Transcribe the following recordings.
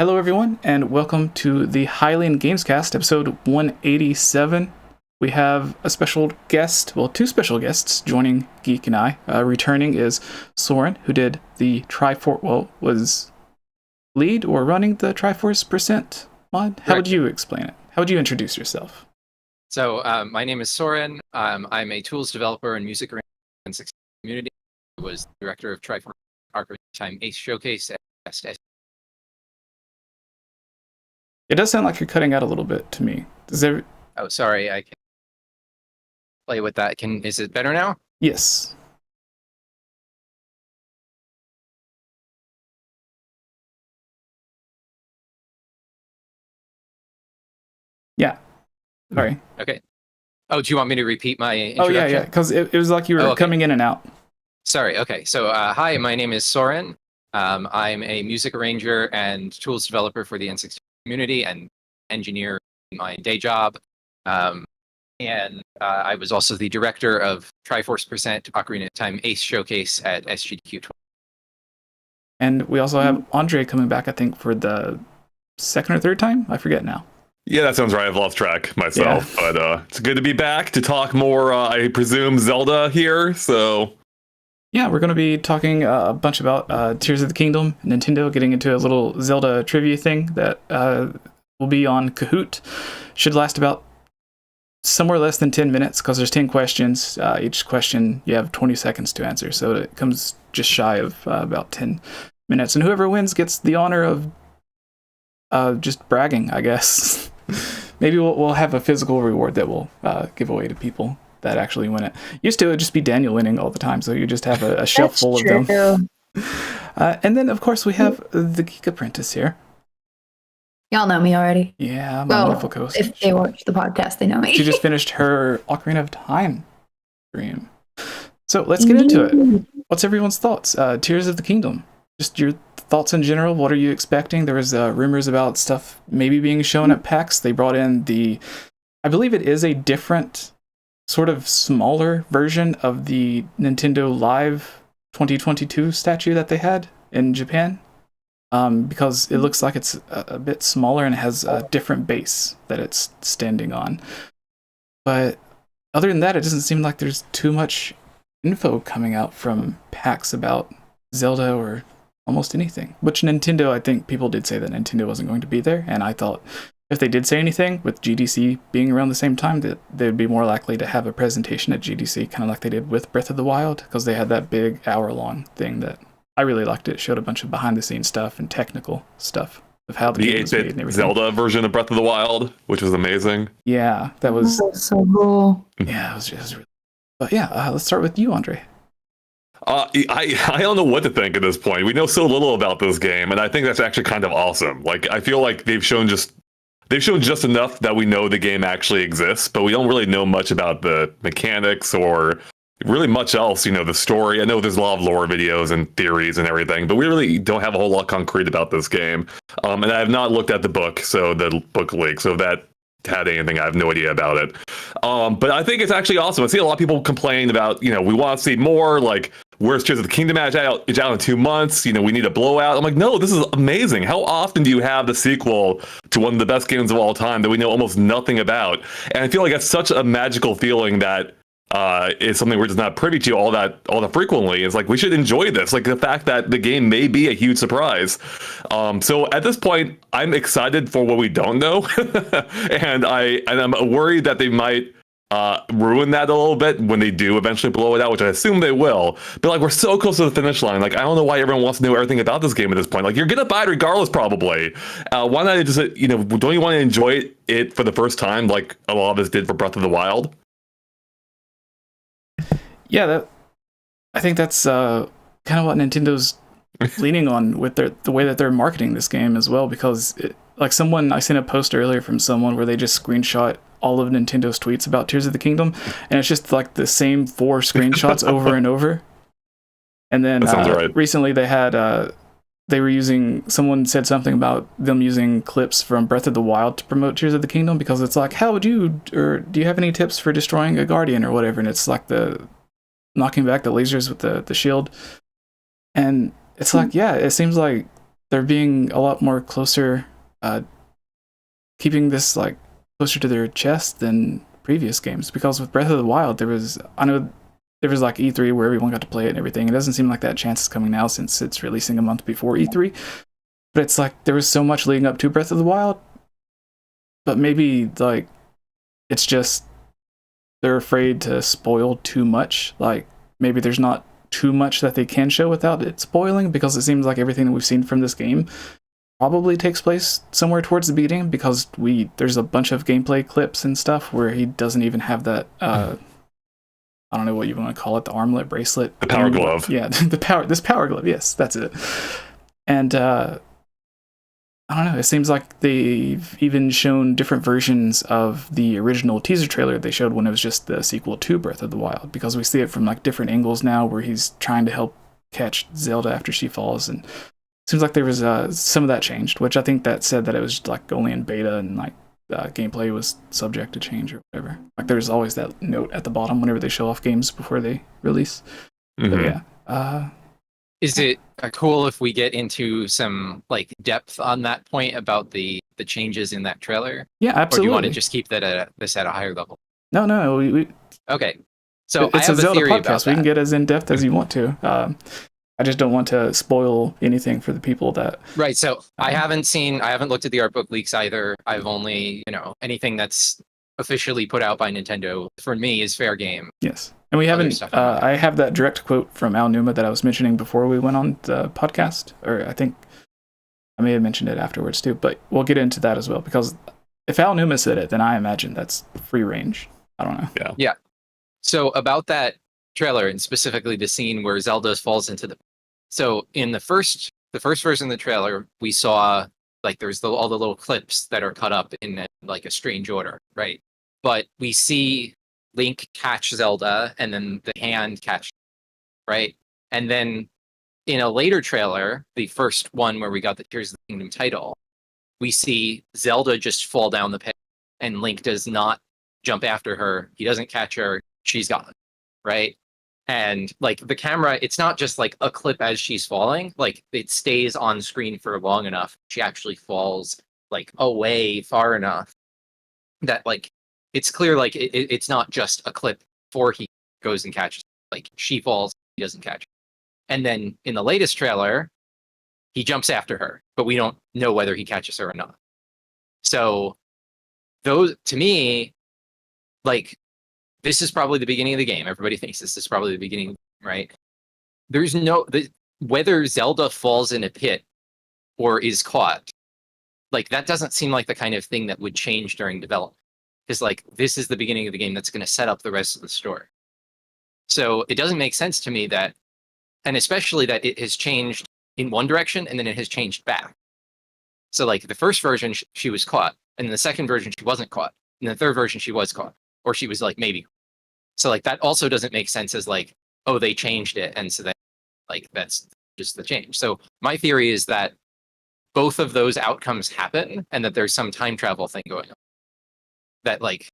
Hello, everyone, and welcome to the Hylian Gamescast, episode 187. We have a special guest, well, two special guests joining Geek and I. Returning is Sauraen, who did the Triforce, well, was lead or running the Triforce% mod? How would you explain it? How would you introduce yourself? So, my name is Sauraen. I'm a tools developer and music arranger in 𝗙cie community. I was director of Triforce Time Ace Showcase at SOBERX. It does sound like you're cutting out a little bit to me. Oh, sorry, I can play with that. Is it better now? Yes. Yeah. Sorry. Okay. Oh, do you want me to repeat my introduction? introduction? Oh, yeah, because it was like you were coming in and out. Sorry, okay. So, hi, my name is Sauraen. I'm a music arranger and tools developer for the N64 community and engineer in my day job. And I was also the director of Triforce% Ocarina of Time Ace Showcase at SGDQ 20. And we also have Andre coming back, I think, for the second or third time? I forget now. Yeah, that sounds right. I've lost track myself. Yeah. But it's good to be back to talk more, I presume, Zelda here. So yeah, we're going to be talking a bunch about Tears of the Kingdom, Nintendo, getting into a little Zelda trivia thing that will be on Kahoot. Should last about somewhere less than 10 minutes because there's 10 questions. Each question you have 20 seconds to answer, so it comes just shy of about 10 minutes. And whoever wins gets the honor of just bragging, I guess. Maybe we'll have a physical reward that we'll give away to people that actually win it. Used to, it would just be Daniel winning all the time, so you just have a shelf full of them. And then, of course, we have the Geek Apprentice here. Y'all know me already. Yeah, my wonderful co-host. If they watch the podcast, they know me. She just finished her Ocarina of Time stream. So let's get into it. What's everyone's thoughts? Tears of the Kingdom. Just your thoughts in general. What are you expecting? There was rumors about stuff maybe being shown at PAX. They brought in I believe it is a different sort of smaller version of the Nintendo Live 2022 statue that they had in Japan, because it looks like it's a bit smaller and has a different base that it's standing on. But other than that, it doesn't seem like there's too much info coming out from PAX about Zelda or almost anything. Which Nintendo, I think people did say that Nintendo wasn't going to be there, and I thought if they did say anything, with GDC being around the same time, that they'd be more likely to have a presentation at GDC, kind of like they did with Breath of the Wild, because they had that big hour-long thing that I really liked. It showed a bunch of behind-the-scenes stuff and technical stuff of how the game was made and everything. Zelda version of Breath of the Wild, which was amazing. Yeah, that was so cool. Yeah, it was really. But yeah, let's start with you, Andre. I don't know what to think at this point. We know so little about this game, and I think that's actually kind of awesome. Like, I feel like they've shown just enough that we know the game actually exists, but we don't really know much about the mechanics or really much else, the story. I know there's a lot of lore videos and theories and everything, but we really don't have a whole lot concrete about this game. And I have not looked at the book, so the book leak, so if that had anything, I have no idea about it. But I think it's actually awesome. I see a lot of people complain about, we want to see more, like, where's Tears of the Kingdom at? It's out in 2 months. We need a blowout. I'm like, no, this is amazing. How often do you have the sequel to one of the best games of all time that we know almost nothing about? And I feel like that's such a magical feeling that is something we're just not privy to all that frequently. It's like, we should enjoy this. Like, the fact that the game may be a huge surprise. So at this point, I'm excited for what we don't know. and I'm worried that they might ruin that a little bit when they do eventually blow it out, which I assume they will. But like, we're so close to the finish line. Like, I don't know why everyone wants to know everything about this game at this point. Like, you're gonna buy it regardless, probably. Why not just, don't you want to enjoy it for the first time, like a lot of us did for Breath of the Wild? Yeah, I think that's kind of what Nintendo's leaning on with the way that they're marketing this game as well. Because I sent a post earlier from someone where they just screenshot all of Nintendo's tweets about Tears of the Kingdom, and it's just like the same 4 screenshots over and over. And then right. Recently they had someone said something about them using clips from Breath of the Wild to promote Tears of the Kingdom, because it's like, do you have any tips for destroying a guardian or whatever? And it's like the knocking back the lasers with the shield. And it's like, yeah, it seems like they're being a lot more closer, keeping this like closer to their chest than previous games. Because with Breath of the Wild, I know there was like E3 where everyone got to play it and everything. It doesn't seem like that chance is coming now since it's releasing a month before E3. But it's like there was so much leading up to Breath of the Wild. But maybe like it's just they're afraid to spoil too much. Like maybe there's not too much that they can show without it spoiling, because it seems like everything that we've seen from this game probably takes place somewhere towards the beginning, because there's a bunch of gameplay clips and stuff where he doesn't even have that I don't know what you want to call it, the armlet bracelet. The power glove. Yeah, this power glove, yes, that's it. And I don't know, it seems like they've even shown different versions of the original teaser trailer they showed when it was just the sequel to Breath of the Wild, because we see it from like different angles now where he's trying to help catch Zelda after she falls, and it seems like there was some of that changed, which I think that said that it was like only in beta and like gameplay was subject to change or whatever. Like there's always that note at the bottom whenever they show off games before they release. But yeah. Is it cool if we get into some like depth on that point about the changes in that trailer? Yeah, absolutely. Or do you want to just keep this at a higher level? No. Okay. So it's I have a Zelda theory podcast. about We can that. get as in depth as you want to. I just don't want to spoil anything for the people that. Right. So I haven't looked at the art book leaks either. I've only, anything that's officially put out by Nintendo for me is fair game. Yes. And we haven't, I have that direct quote from Aonuma that I was mentioning before we went on the podcast, or I think I may have mentioned it afterwards too, but we'll get into that as well, because if Aonuma said it, then I imagine that's free range. I don't know. Yeah. So about that trailer, and specifically the scene where Zelda falls into so in the first version of the trailer, we saw like there's all the little clips that are cut up in like a strange order, right? But we see Link catch Zelda, and then the hand catch, right? And then in a later trailer, the first one where we got the Tears of the Kingdom title, we see Zelda just fall down the pit, and Link does not jump after her. He doesn't catch her. She's gone, right? And like the camera, it's not just like a clip as she's falling, like it stays on screen for long enough. She actually falls like away far enough that like it's clear like it's not just a clip before he goes and catches. Like she falls, he doesn't catch her. And then in the latest trailer, he jumps after her, but we don't know whether he catches her or not. So those, to me, like, this is probably the beginning of the game. Everybody thinks this is probably the beginning, right? There's whether Zelda falls in a pit or is caught, like that doesn't seem like the kind of thing that would change during development. Because like this is the beginning of the game that's going to set up the rest of the story. So it doesn't make sense to me that, and especially that it has changed in one direction and then it has changed back. So like the first version, she was caught, and in the second version, she wasn't caught. In the third version, she was caught, or she was like maybe. So like that also doesn't make sense as like, oh, they changed it, and so that like that's just the change. So my theory is that both of those outcomes happen, and that there's some time travel thing going on. That like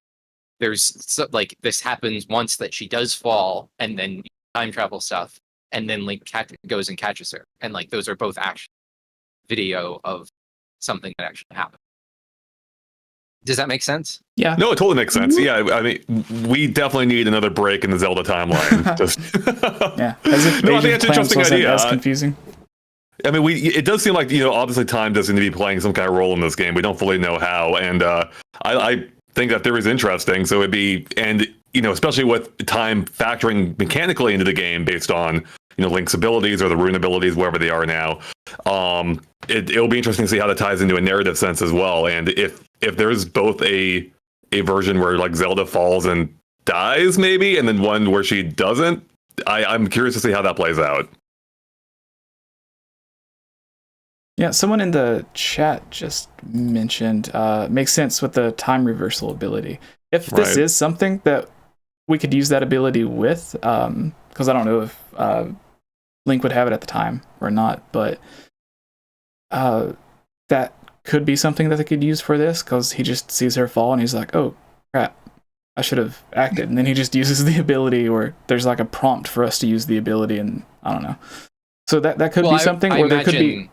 like this happens once, that she does fall, and then time travel stuff, and then Link goes and catches her, and like those are both actual video of something that actually happened. Does that make sense? Yeah. No, it totally makes sense. Yeah, I mean, we definitely need another break in the Zelda timeline. Just yeah. As if no, I think it's an interesting idea. As confusing. I mean, it does seem like, obviously time does seem to be playing some kind of role in this game. We don't fully know how, and I think that theory is interesting. So it'd be, and especially with time factoring mechanically into the game based on Link's abilities or the rune abilities, wherever they are now. It'll be interesting to see how that ties into a narrative sense as well. And if there's both a version where like Zelda falls and dies maybe, and then one where she doesn't, I'm curious to see how that plays out. Yeah, someone in the chat just mentioned makes sense with the time reversal ability. If this is something that we could use that ability with, because I don't know if Link would have it at the time or not, but that could be something that they could use for this, because he just sees her fall and he's like, oh crap, I should have acted, and then he just uses the ability, or there's like a prompt for us to use the ability, and I don't know. So that could be something, or there could be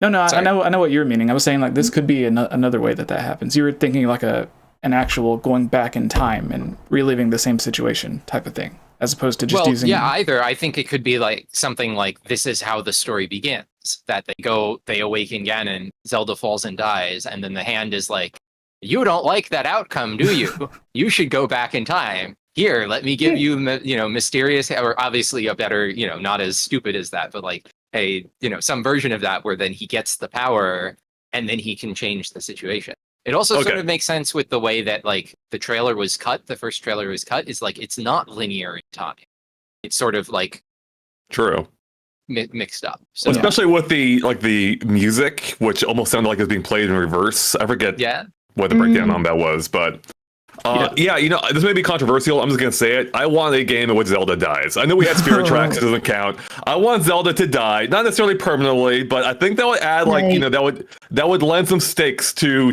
No, I Sorry. know what you're meaning. I was saying like this could be another way that happens. You were thinking like an actual going back in time and reliving the same situation type of thing, as opposed to just using. Yeah, either. I think it could be like something like this is how the story begins. That they awaken Ganon, Zelda falls and dies, and then the hand is like, you don't like that outcome, do you? You should go back in time. Here, let me give you, mysterious, or obviously a better, not as stupid as that, but like some version of that where then he gets the power and then he can change the situation. It also sort of makes sense with the way that like the trailer was cut. The first trailer was cut is like it's not linear in time. It's sort of like true mixed up. So, especially with the music, which almost sounded like it was being played in reverse. I forget what the breakdown on that was, but this may be controversial. I'm just gonna say it. I want a game in which Zelda dies. I know we had Spirit Tracks, it doesn't count. I want Zelda to die, not necessarily permanently, but I think that would add that would lend some stakes to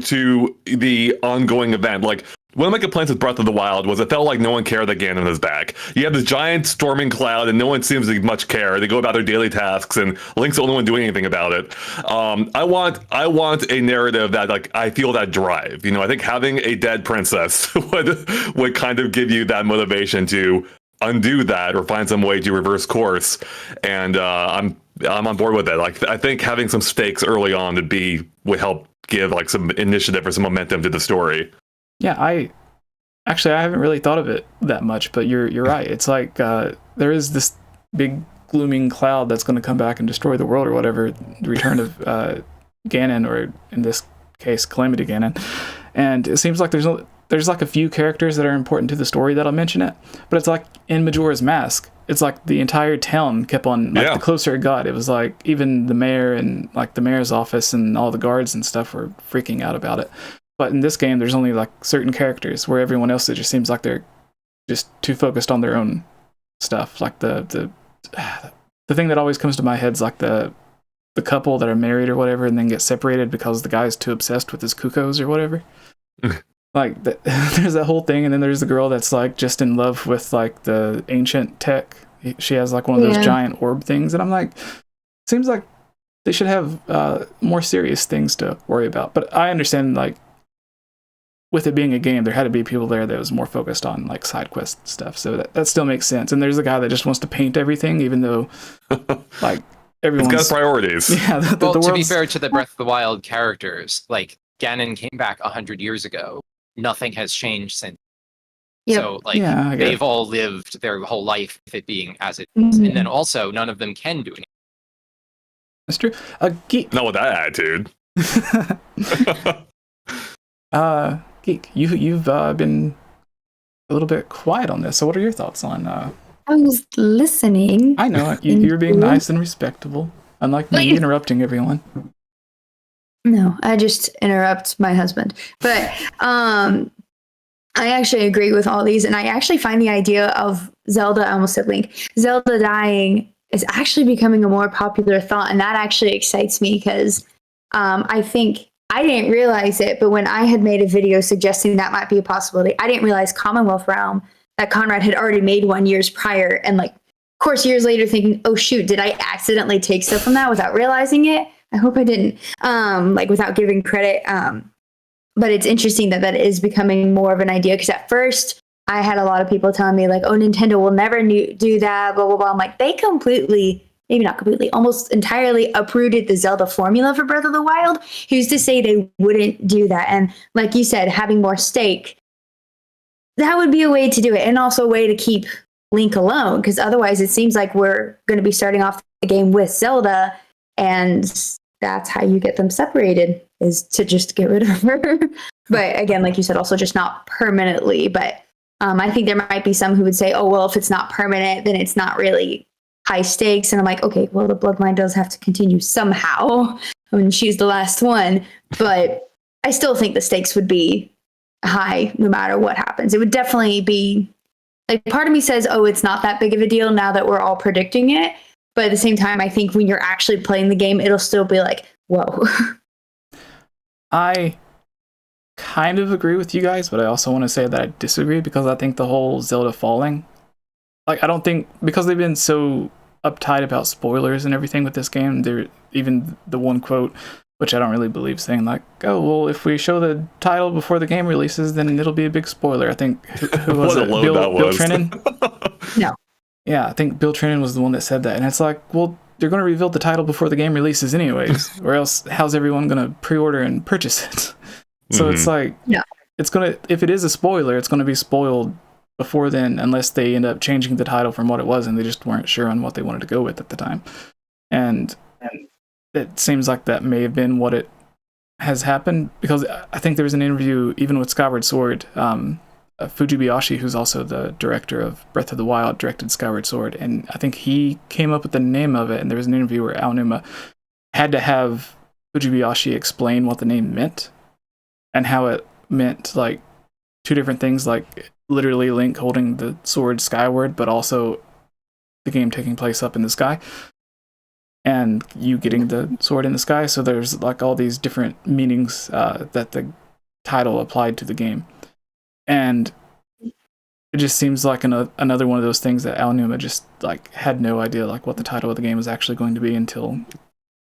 the ongoing event. Like one of my complaints with Breath of the Wild was it felt like no one cared that Ganon is back. You have this giant storming cloud and no one seems to much care. They go about their daily tasks and Link's the only one doing anything about it. I want a narrative that like I feel that drive. I think having a dead princess would kind of give you that motivation to undo that or find some way to reverse course. And I'm on board with that. Like I think having some stakes early on would help give like some initiative or some momentum to the story. Yeah, I haven't really thought of it that much, but you're right. It's like there is this big glooming cloud that's going to come back and destroy the world or whatever. The return of Ganon, or in this case, Calamity Ganon. And it seems like there's like a few characters that are important to the story that'll mention it, but it's like in Majora's Mask, it's like the entire town kept on the closer it got, it was like even the mayor and like the mayor's office and all the guards and stuff were freaking out about it. But in this game, there's only like certain characters, where everyone else, it just seems like they're just too focused on their own stuff. Like the thing that always comes to my head is like the couple that are married or whatever, and then get separated because the guy's too obsessed with his cuckoos or whatever. Like there's that whole thing, and then there's the girl that's like just in love with like the ancient tech. She has like one of those giant orb things, and I'm like, seems like they should have more serious things to worry about. But I understand like, with it being a game, there had to be people there that was more focused on like side quest stuff. So that still makes sense. And there's a guy that just wants to paint everything, even though like everyone's got priorities. Yeah. To be fair to the Breath of the Wild characters, like Ganon came back 100 years ago. Nothing has changed since. Yep. So like they've all lived their whole life with it being as it is. And then also none of them can do anything. That's true. Geek. Not with that attitude. Geek, you've been a little bit quiet on this. So what are your thoughts on? I was listening. I know you're being nice and respectable, unlike me interrupting everyone. No, I just interrupt my husband. But I actually agree with all these, and I actually find the idea of Zelda, I almost said Link, Zelda dying is actually becoming a more popular thought, and that actually excites me because I think I didn't realize it, but when I had made a video suggesting that might be a possibility, I didn't realize Commonwealth Realm, that Conrad had already made one years prior. And like, of course, years later thinking, oh shoot, did I accidentally take stuff from that without realizing it? I hope I didn't, like without giving credit. But it's interesting that is becoming more of an idea. Because at first I had a lot of people telling me like, oh, Nintendo will never do that, blah, blah, blah. I'm like, they completely, maybe not completely, almost entirely uprooted the Zelda formula for Breath of the Wild. Who's to say they wouldn't do that? And like you said, having more stake, that would be a way to do it. And also a way to keep Link alone, because otherwise it seems like we're going to be starting off the game with Zelda, and that's how you get them separated, is to just get rid of her. But again, like you said, also just not permanently. But I think there might be some who would say, oh, well, if it's not permanent, then it's not really high stakes. And I'm like, okay, well, the bloodline does have to continue somehow when she's the last one. But I still think the stakes would be high no matter what happens. It would definitely be like, part of me says, oh, it's not that big of a deal now that we're all predicting it. But at the same time, I think when you're actually playing the game, it'll still be like, whoa. I kind of agree with you guys, but I also want to say that I disagree, because I think the whole Zelda falling, like, I don't think, because they've been so uptight about spoilers and everything with this game. There, even the one quote, which I don't really believe, saying like, "Oh, well, if we show the title before the game releases, then it'll be a big spoiler." I think who was it? Bill Trennan? No. Yeah, I think Bill Trennan was the one that said that, and it's like, well, they're going to reveal the title before the game releases, anyways, or else how's everyone going to pre-order and purchase it? So it's like, yeah, it's gonna, if it is a spoiler, it's going to be spoiled before then, unless they end up changing the title from what it was and they just weren't sure on what they wanted to go with at the time. And it seems like that may have been what it has happened, because I think there was an interview even with Skyward Sword. Fujibayashi, who's also the director of Breath of the Wild, directed Skyward Sword, and I think he came up with the name of it, and there was an interview where Aonuma had to have Fujibayashi explain what the name meant and how it meant like two different things, like literally Link holding the sword skyward, but also the game taking place up in the sky and you getting the sword in the sky. So there's like all these different meanings that the title applied to the game, and it just seems like another one of those things that Aonuma just like had no idea like what the title of the game was actually going to be until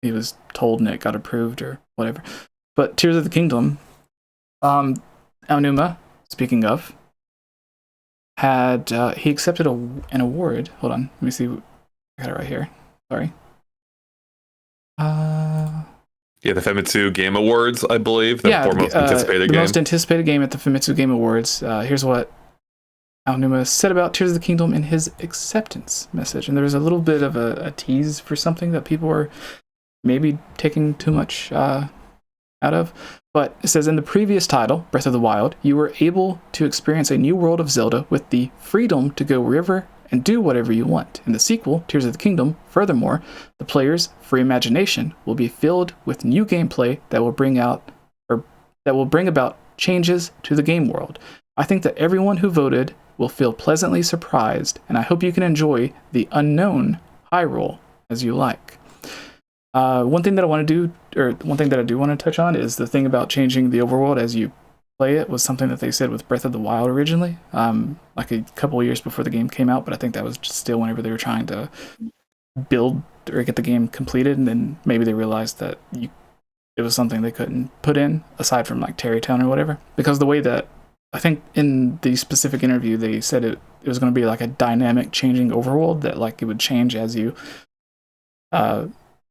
he was told and it got approved or whatever. But Tears of the Kingdom, Aonuma, speaking of, had he accepted an award. Hold on, let me see. I got it right here. Sorry. Yeah, the Famitsu Game Awards, I believe. The most anticipated game. Most anticipated game at the Famitsu Game Awards. Here's what Aonuma said about Tears of the Kingdom in his acceptance message. And there was a little bit of a tease for something that people were maybe taking too much out of. But it says, in the previous title, Breath of the Wild, you were able to experience a new world of Zelda with the freedom to go wherever and do whatever you want. In the sequel, Tears of the Kingdom, furthermore, the player's free imagination will be filled with new gameplay that will bring about changes to the game world. I think that everyone who voted will feel pleasantly surprised, and I hope you can enjoy the unknown Hyrule as you like. One thing that I do want to touch on is the thing about changing the overworld as you play it was something that they said with Breath of the Wild originally, like a couple of years before the game came out, but I think that was just still whenever they were trying to build or get the game completed, and then maybe they realized that it was something they couldn't put in aside from like Terry Town or whatever, because the way that I think in the specific interview they said it was going to be like a dynamic changing overworld that like it would change as you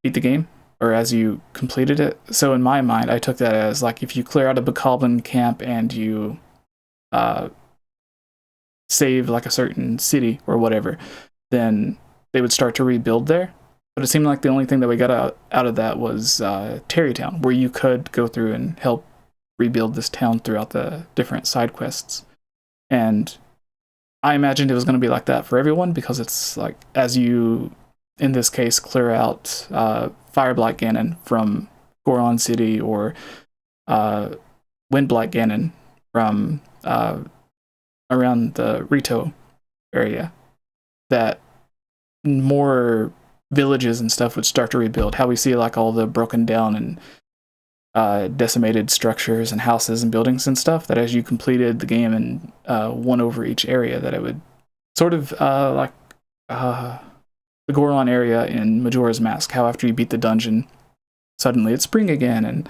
beat the game or as you completed it. So in my mind, I took that as like if you clear out a Bokoblin camp and you save like a certain city or whatever, then they would start to rebuild there. But it seemed like the only thing that we got out of that was Terry Town, where you could go through and help rebuild this town throughout the different side quests. And I imagined it was going to be like that for everyone, because it's like as you, in this case, clear out Fireblight Ganon from Goron City, or Windblight Ganon from around the Rito area, that more villages and stuff would start to rebuild. How we see like all the broken down and decimated structures and houses and buildings and stuff, that as you completed the game and won over each area, that it would sort of like the Goron area in Majora's Mask, how after you beat the dungeon, suddenly it's spring again and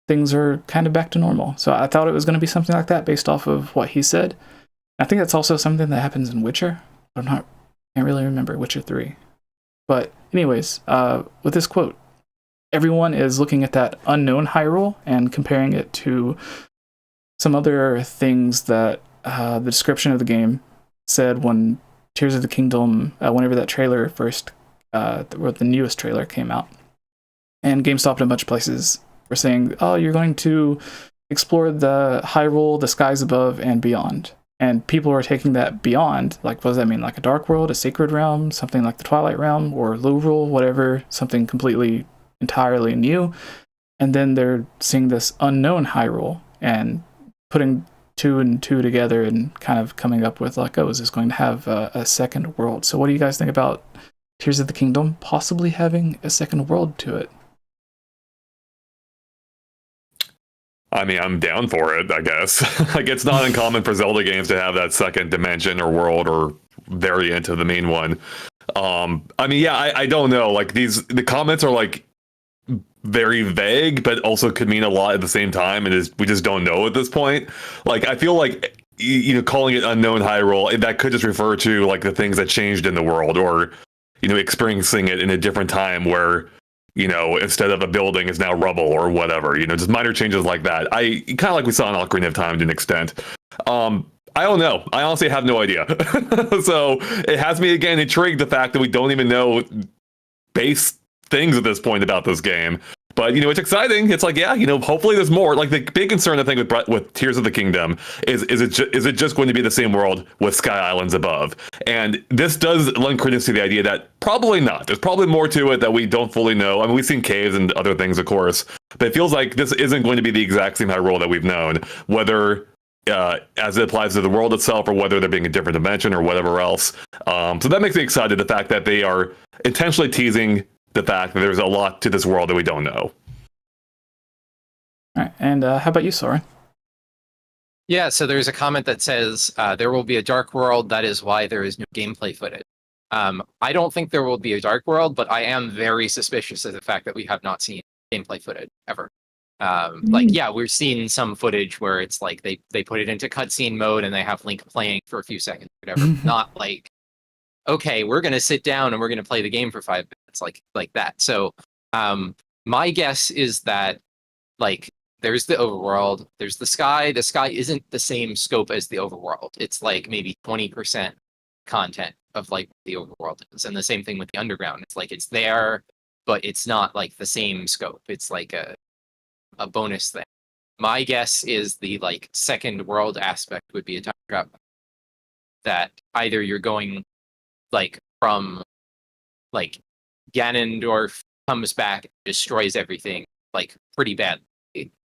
things are kind of back to normal. So I thought it was going to be something like that based off of what he said. I think that's also something that happens in Witcher. Can't really remember, Witcher 3. But anyways, with this quote, everyone is looking at that unknown Hyrule and comparing it to some other things that the description of the game said when Tears of the Kingdom, whenever that trailer first, or the newest trailer came out. And GameStop and a bunch of places were saying, oh, you're going to explore the Hyrule, the skies above, and beyond. And people are taking that beyond, like, what does that mean? Like a dark world, a sacred realm, something like the Twilight Realm, or Lurule, whatever, something completely, entirely new. And then they're seeing this unknown Hyrule and putting two and two together and kind of coming up with like, oh, is this going to have a second world? So what do you guys think about Tears of the Kingdom possibly having a second world to it? I mean, I'm down for it, I guess. Like, it's not uncommon for Zelda games to have that second dimension or world or variant of the main one. I mean, yeah, I don't know. Like the comments are like very vague, but also could mean a lot at the same time, and we just don't know at this point. Like I feel like calling it unknown Hyrule, that could just refer to like the things that changed in the world, or experiencing it in a different time where instead of a building is now rubble or whatever. Just minor changes like that. I kind of like we saw in Ocarina of Time to an extent. I don't know. I honestly have no idea. So it has me again intrigued, the fact that we don't even know base things at this point about this game. But it's exciting. It's like, yeah, hopefully there's more. Like the big concern I think with Tears of the Kingdom is it just going to be the same world with Sky Islands above? And this does lend credence to the idea that probably not. There's probably more to it that we don't fully know. I mean, we've seen caves and other things, of course, but it feels like this isn't going to be the exact same Hyrule that we've known, whether as it applies to the world itself, or whether they're being a different dimension or whatever else. So that makes me excited. The fact that they are intentionally teasing the fact that there's a lot to this world that we don't know. All right, and how about you, Sauraen? Yeah, so there's a comment that says there will be a dark world. That is why there is no gameplay footage. I don't think there will be a dark world, but I am very suspicious of the fact that we have not seen gameplay footage ever. Like, yeah, we're seeing some footage where it's like they put it into cutscene mode and they have Link playing for a few seconds, whatever. Not like, okay, we're gonna sit down and we're gonna play the game for 5 minutes, like that. So, my guess is that like there's the overworld, there's the sky. The sky isn't the same scope as the overworld. It's like maybe 20% content of like the overworld is, and the same thing with the underground. It's like it's there, but it's not like the same scope. It's like a bonus thing. My guess is the like second world aspect would be a time trap, that either you're going like from like Ganondorf comes back and destroys everything like pretty badly,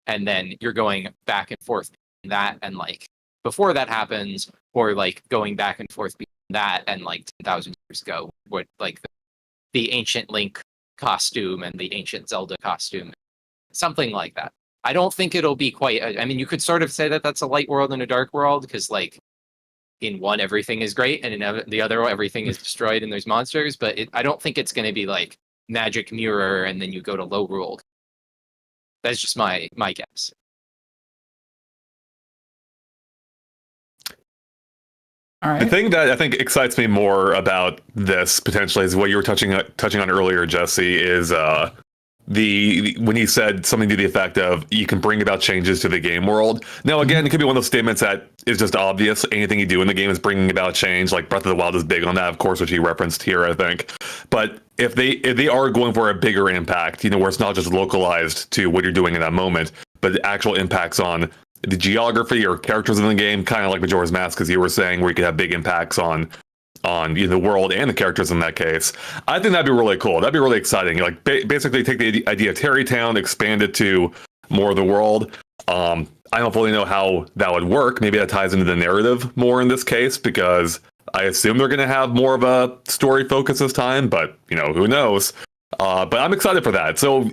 and then you're going back and forth between that and like before that happens, or like going back and forth between that and like 10,000 years ago, what like the ancient Link costume and the ancient Zelda costume, something like that. I don't think it'll be quite. I mean, you could sort of say that that's a light world and a dark world, because like in one everything is great and in the other everything is destroyed and there's monsters. But I don't think it's going to be like magic mirror and then you go to low rule. That's just my guess. All right. The thing that I think excites me more about this potentially is what you were touching on earlier, Jesse, is when he said something to the effect of you can bring about changes to the game world. Now, again, it could be one of those statements that is just obvious. Anything you do in the game is bringing about change. Like Breath of the Wild is big on that, of course, which he referenced here, I think. But if they are going for a bigger impact, where it's not just localized to what you're doing in that moment, but the actual impacts on the geography or characters in the game, kind of like Majora's Mask, as you were saying, where you could have big impacts on the world and the characters in that case. I think that'd be really cool. That'd be really exciting. Like basically take the idea of Terry Town, expand it to more of the world. I don't fully know how that would work. Maybe that ties into the narrative more in this case, because I assume they're going to have more of a story focus this time, but who knows? But I'm excited for that. So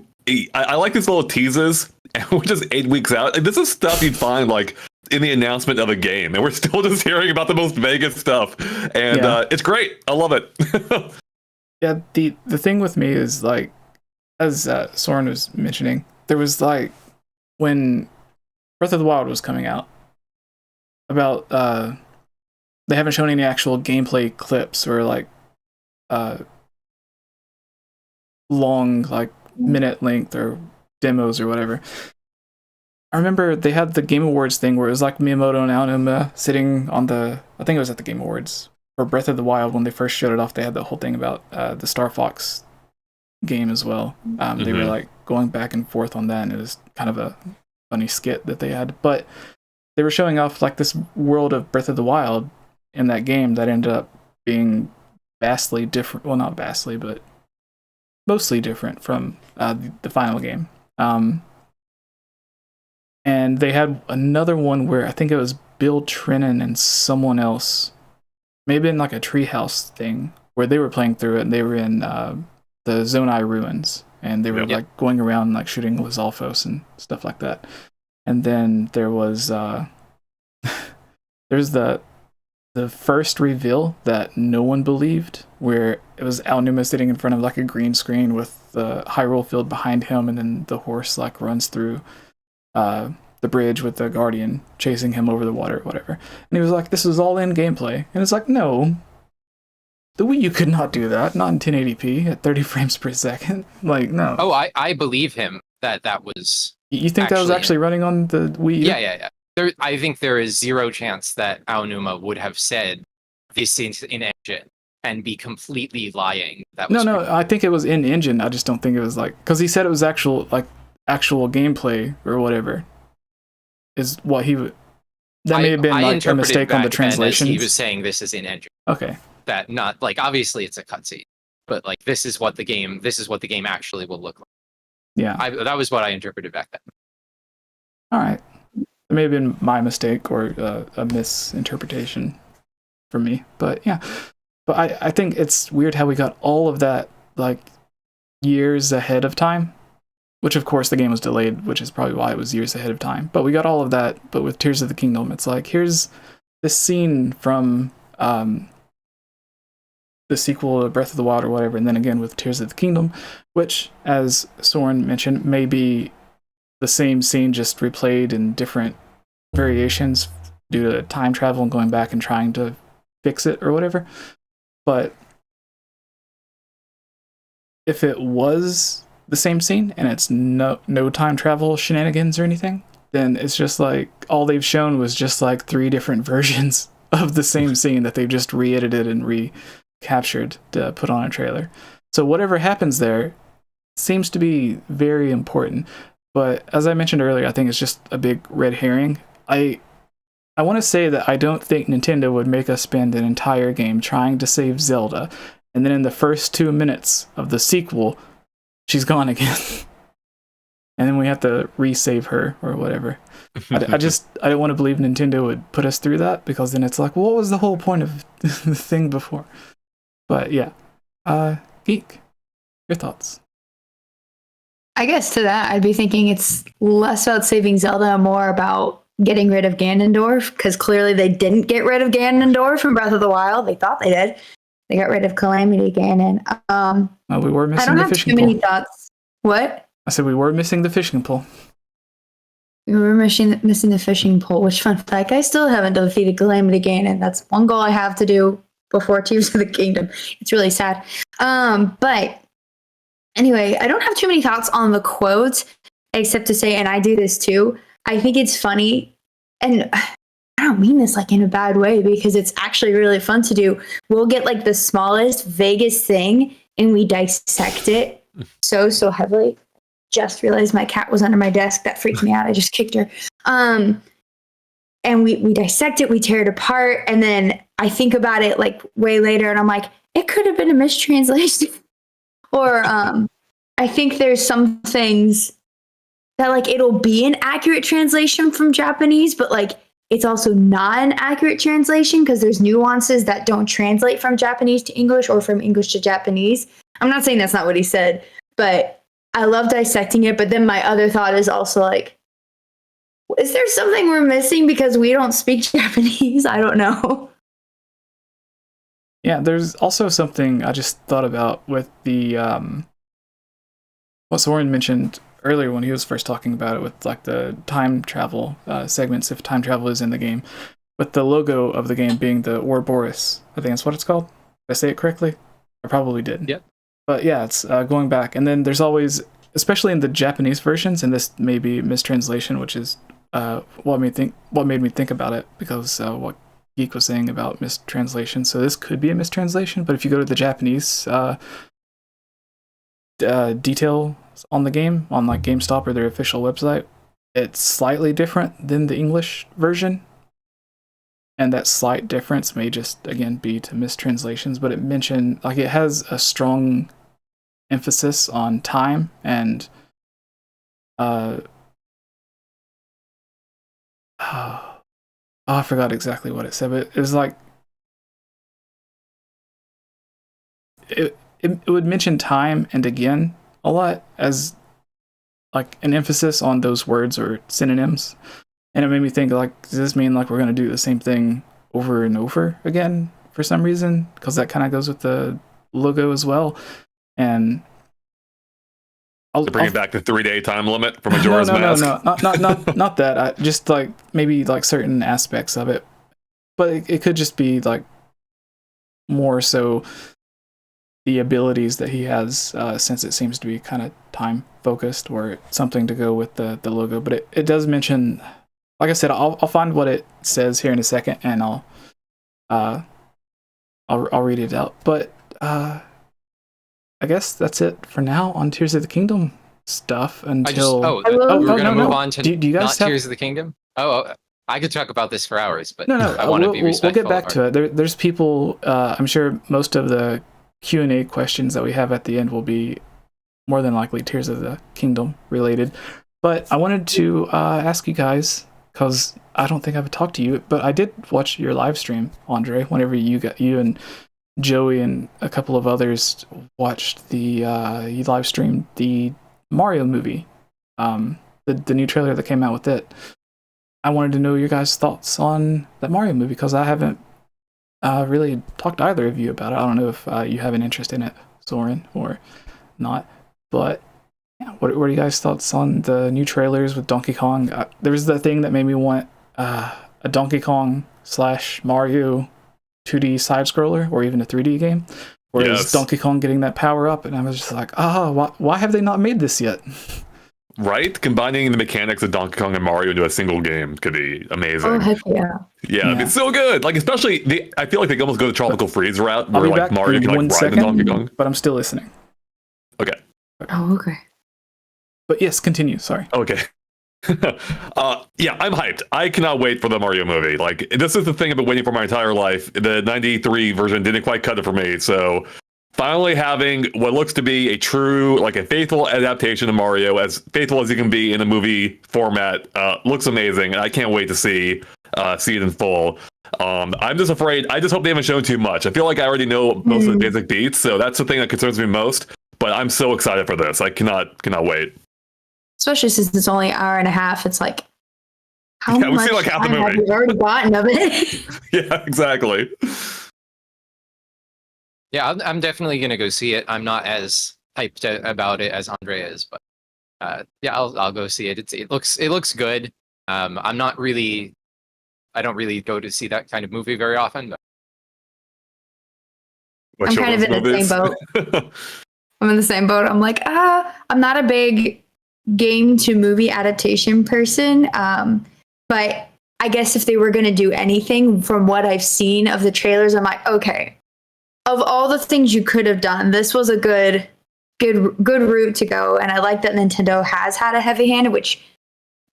I like these little teases, and we're just 8 weeks out. This is stuff you'd find like in the announcement of a game, and we're still just hearing about the most vaguest stuff, and it's great. I love it. Yeah, the thing with me is like, as Sauraen was mentioning, there was like when Breath of the Wild was coming out, about they haven't shown any actual gameplay clips or like long like minute length or demos or whatever. I remember they had the Game Awards thing where it was like Miyamoto and Aonuma sitting on I think it was at the Game Awards for Breath of the Wild. When they first showed it off, they had the whole thing about the Star Fox game as well. They were like going back and forth on that, and it was kind of a funny skit that they had. But they were showing off like this world of Breath of the Wild in that game that ended up being vastly different. Well, not vastly, but mostly different from the final game. And they had another one where I think it was Bill Trennan and someone else, maybe in like a treehouse thing, where they were playing through it, and they were in the Zonai ruins, and they were like going around like shooting Lizalfos and stuff like that. And then there was there's the the first reveal that no one believed, where it was 𝗷𝗛𝗆 sitting in front of like a green screen with the Hyrule field behind him, and then the horse like runs through the bridge with the guardian chasing him over the water or whatever. And he was like, this is all in gameplay. And it's like, no, the Wii U could not do that, not in 1080p at 30 frames per second. Like, no. Oh, I believe him that was. You think that was actually running on the Wii U? Yeah. I think there is zero chance that 𝗷𝗛𝗆 would have said this is in engine and be completely lying. That was no, I think it was in engine. I just don't think it was like, because he said it was actual gameplay or whatever. Is what he would. That may have been like a mistake on the translation. He was saying this is in engine. Okay. That not like obviously it's a cutscene, but like this is what the game actually will look like. Yeah. That was what I interpreted back then. All right. It may have been my mistake or a misinterpretation for me, but yeah. But I think it's weird how we got all of that like years ahead of time. Which, of course, the game was delayed, which is probably why it was years ahead of time. But we got all of that, but with Tears of the Kingdom, it's like, here's this scene from the sequel to Breath of the Wild or whatever, and then again with Tears of the Kingdom, which, as Sauraen mentioned, may be the same scene just replayed in different variations due to time travel and going back and trying to fix it or whatever. But if it was the same scene and it's no time travel shenanigans or anything, then it's just like all they've shown was just like 3 different versions of the same scene that they've just re-edited and recaptured to put on a trailer. So whatever happens there seems to be very important, but as I mentioned earlier, I think it's just a big red herring. I want to say that I don't think Nintendo would make us spend an entire game trying to save Zelda, and then in the first 2 minutes of the sequel she's gone again. And then we have to resave her or whatever. I don't want to believe Nintendo would put us through that, because then it's like, well, what was the whole point of the thing before? But yeah. Geek, your thoughts? I guess to that, I'd be thinking it's less about saving Zelda and more about getting rid of Ganondorf, because clearly they didn't get rid of Ganondorf from Breath of the Wild. They thought they did. They got rid of Calamity Ganon. We were missing I don't the have fishing too pole. many thoughts. What? I said we were missing the fishing pole. We were missing the fishing pole, which, fun fact, I still haven't defeated Calamity Ganon. That's one goal I have to do before Tears of the Kingdom. It's really sad. But anyway, I don't have too many thoughts on the quotes, except to say, and I do this too, I think it's funny, and I don't mean this like in a bad way, because it's actually really fun to do. We'll get like the smallest, vaguest thing and we dissect it so heavily. Just realized my cat was under my desk. That freaked me out. I just kicked her. And we dissect it, we tear it apart, and then I think about it like way later and I'm like, it could have been a mistranslation. Or I think there's some things that like it'll be an accurate translation from Japanese, but like it's also not an accurate translation because there's nuances that don't translate from Japanese to English or from English to Japanese. I'm not saying that's not what he said, but I love dissecting it. But then my other thought is also like, is there something we're missing because we don't speak Japanese? I don't know. Yeah, there's also something I just thought about with the what Sauraen mentioned earlier when he was first talking about it with like the time travel segments, if time travel is in the game, with the logo of the game being the 𝗿𝗏𝗃𝗏. I think that's what it's called. Did I say it correctly? I probably did. Yep. But yeah, it's going back. And then there's always, especially in the Japanese versions, and this may be mistranslation, which is what made me think about it, because what Geek was saying about mistranslation. So this could be a mistranslation, but if you go to the Japanese details on the game, on like GameStop or their official website, it's slightly different than the English version. And that slight difference may just, again, be to mistranslations, but it mentioned, like, it has a strong emphasis on time and I forgot exactly what it said, but it was like it would mention time and again a lot as like an emphasis on those words or synonyms. And it made me think, like, does this mean like we're going to do the same thing over and over again for some reason, because that kind of goes with the logo as well. And to bring it back to 3-day time limit for Majora's Mask. Not that. Just like maybe like certain aspects of it, but it could just be like more so the abilities that he has, since it seems to be kind of time focused or something to go with the logo. But it does mention, like I said, I'll find what it says here in a second, and I'll read it out. But I guess that's it for now on Tears of the Kingdom stuff until. We're gonna move on to do you guys have Tears of the Kingdom? I could talk about this for hours, but no. I want to be respectful. We'll get back to it. There's people. I'm sure most of the Q&A questions that we have at the end will be more than likely Tears of the Kingdom related. But I wanted to ask you guys, because I don't think I've talked to you, but I did watch your live stream, Andre. Whenever you and Joey and a couple of others watched you live streamed the Mario movie, the new trailer that came out with it. I wanted to know your guys' thoughts on that Mario movie, because I haven't really talked to either of you about it. I don't know if you have an interest in it, Sauraen, or not. But yeah, what are you guys' thoughts on the new trailers with Donkey Kong? There was the thing that made me want a Donkey Kong / Mario 2D side scroller, or even a 3D game, whereas Donkey Kong getting that power up, and I was just like, why have they not made this yet? Right? Combining the mechanics of Donkey Kong and Mario into a single game could be amazing. Oh, heck yeah. Yeah, it's so good. Like, especially, I feel like they almost go the tropical freeze route, where like Mario can like ride the Donkey Kong. But I'm still listening. Okay. Oh, okay. But yes, continue. Sorry. Okay. Yeah, I'm hyped. I cannot wait for the Mario movie. Like, this is the thing I've been waiting for my entire life. The 93 version didn't quite cut it for me, so finally having what looks to be a true, like a faithful adaptation of Mario, as faithful as you can be in a movie format, looks amazing, and I can't wait to see it in full. I'm just afraid, I just hope they haven't shown too much. I feel like I already know most of the basic beats, so that's the thing that concerns me most, but I'm so excited for this. I cannot wait. Especially since it's only an hour and a half. It's like, how much we've seen like half the movie. have you already gotten of it? Yeah, exactly. Yeah, I'm definitely gonna go see it. I'm not as hyped about it as Andre is, but yeah, I'll go see it. It looks good. I don't really go to see that kind of movie very often. But I'm kind of in the same boat. I'm in the same boat. I'm like, I'm not a big game to movie adaptation person, but I guess if they were going to do anything, from what I've seen of the trailers, I'm like, okay, of all the things you could have done, this was a good route to go. And I like that Nintendo has had a heavy hand, which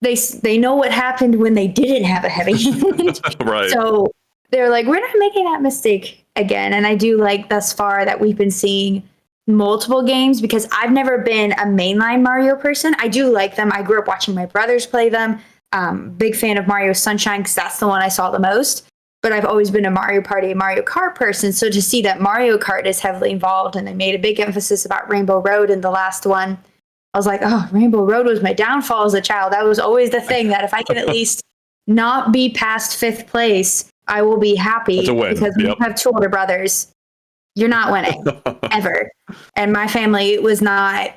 they know what happened when they didn't have a heavy hand. Right. So they're like, we're not making that mistake again. And I do like thus far that we've been seeing multiple games, because I've never been a mainline Mario person. I do like them. I grew up watching my brothers play them. Big fan of Mario Sunshine, because that's the one I saw the most. But I've always been a Mario Party and Mario Kart person. So to see that Mario Kart is heavily involved, and they made a big emphasis about Rainbow Road in the last one, I was like, oh, Rainbow Road was my downfall as a child. That was always the thing, that if I can at least not be past 5th place, I will be happy. That's a win. Because we have 2 older brothers. You're not winning, ever. And my family was not,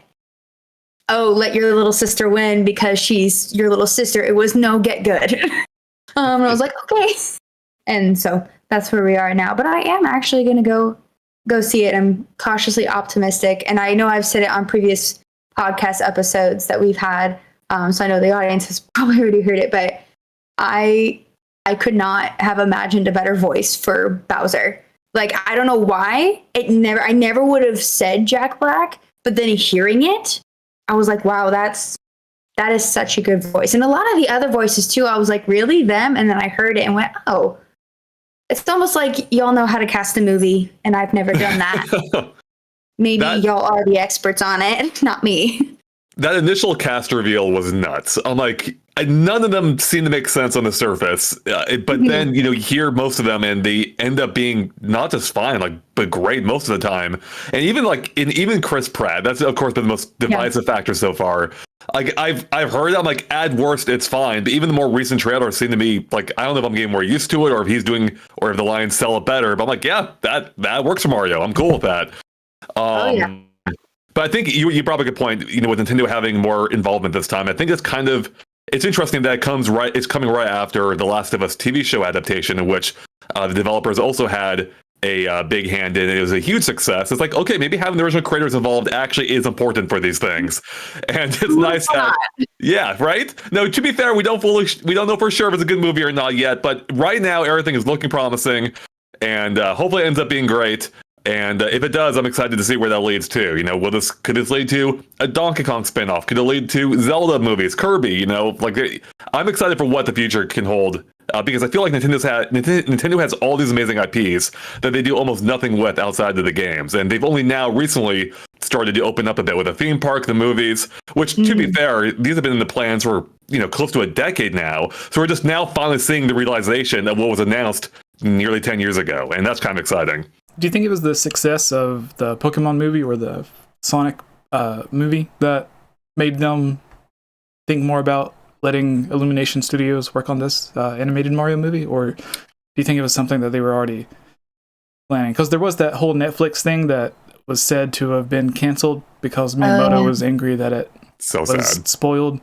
oh, let your little sister win because she's your little sister. It was no, get good. And I was like, okay. And so that's where we are now. But I am actually going to go see it. I'm cautiously optimistic. And I know I've said it on previous podcast episodes that we've had. So I know the audience has probably already heard it, but I could not have imagined a better voice for Bowser. Like, I don't know why I never would have said Jack Black, but then hearing it, I was like, wow, that is such a good voice. And a lot of the other voices too, I was like, really, them? And then I heard it and went, oh, it's almost like y'all know how to cast a movie, and I've never done that. Maybe y'all are the experts on it, not me. that initial cast reveal was nuts. I'm like, none of them seem to make sense on the surface, but then you hear most of them, and they end up being not just fine, but great most of the time. And even Chris Pratt, that's of course been the most divisive factor so far. Like I've heard, I'm like, at worst it's fine, but even the more recent trailers seem to me like, I don't know if I'm getting more used to it, or if he's doing, or if the lines sell it better. But I'm like, yeah, that works for Mario. I'm cool with that. But I think you brought up a good point. With Nintendo having more involvement this time, I think it's interesting that it's coming right after the Last of Us TV show adaptation, in which the developers also had a big hand in it. It was a huge success. It's like, okay, maybe having the original creators involved actually is important for these things, and it's nice that, yeah, right. No, to be fair, we don't know for sure if it's a good movie or not yet, but right now everything is looking promising, and hopefully it ends up being great. And if it does, I'm excited to see where that leads to. Could this lead to a Donkey Kong spinoff? Could it lead to Zelda movies, Kirby? I'm excited for what the future can hold, because I feel like Nintendo has all these amazing IPs that they do almost nothing with outside of the games, and they've only now recently started to open up a bit with a theme park, the movies. Which, to be fair, these have been in the plans for close to a decade now. So we're just now finally seeing the realization of what was announced nearly 10 years ago, and that's kind of exciting. Do you think it was the success of the Pokemon movie or the Sonic movie that made them think more about letting Illumination Studios work on this animated Mario movie? Or do you think it was something that they were already planning? Because there was that whole Netflix thing that was said to have been canceled because Miyamoto was angry that it was sad. Spoiled.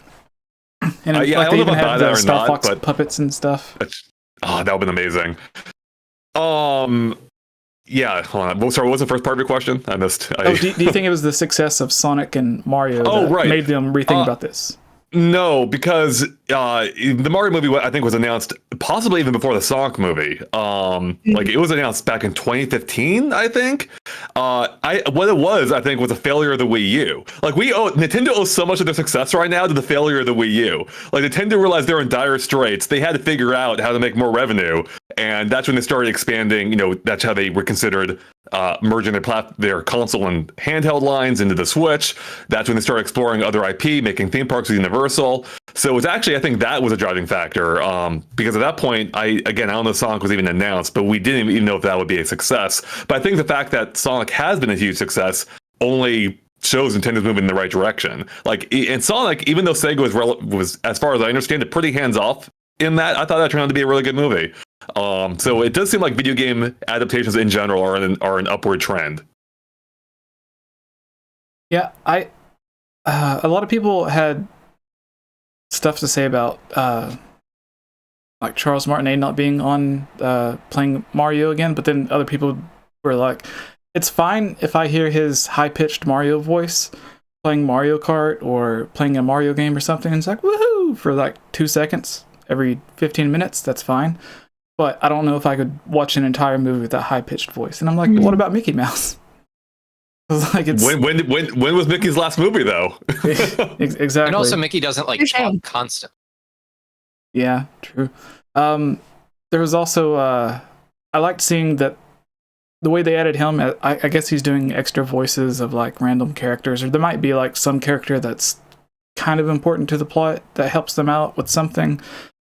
And I they don't know even about had that the or Star not, Fox but puppets and stuff. that would have been amazing. Yeah, hold on. Sorry, what was the first part of your question? I missed. Do you think it was the success of Sonic and Mario that made them rethink about this? No, because the Mario movie, I think, was announced possibly even before the Sonic movie. Like, it was announced back in 2015, I think. What it was, I think, was a failure of the Wii U. Like, Nintendo owes so much of their success right now to the failure of the Wii U. Like, Nintendo realized they're in dire straits. They had to figure out how to make more revenue, and that's when they started expanding. That's how they were considered merging their console and handheld lines into the Switch. That's when they started exploring other IP, making theme parks with Universal. So it was actually, I think that was a driving factor, because at that point, I don't know if Sonic was even announced, but we didn't even know if that would be a success. But I think the fact that Sonic has been a huge success only shows Nintendo's moving in the right direction. Like, and Sonic, even though Sega was, as far as I understand it, pretty hands off in that, I thought that turned out to be a really good movie. So it does seem like video game adaptations in general are an upward trend. Yeah, a lot of people had stuff to say about like Charles Martinet not being on playing Mario again, but then other people were like, it's fine if I hear his high-pitched Mario voice playing Mario Kart or playing a Mario game or something, and it's like, woohoo, for like 2 seconds every 15 minutes, that's fine. But I don't know if I could watch an entire movie with that high-pitched voice. And I'm like, what about Mickey Mouse? Like, it's... When was Mickey's last movie, though? Exactly. And also, Mickey doesn't talk constant. Yeah, true. There was also I liked seeing that the way they added him. I guess he's doing extra voices of like random characters, or there might be like some character that's kind of important to the plot that helps them out with something,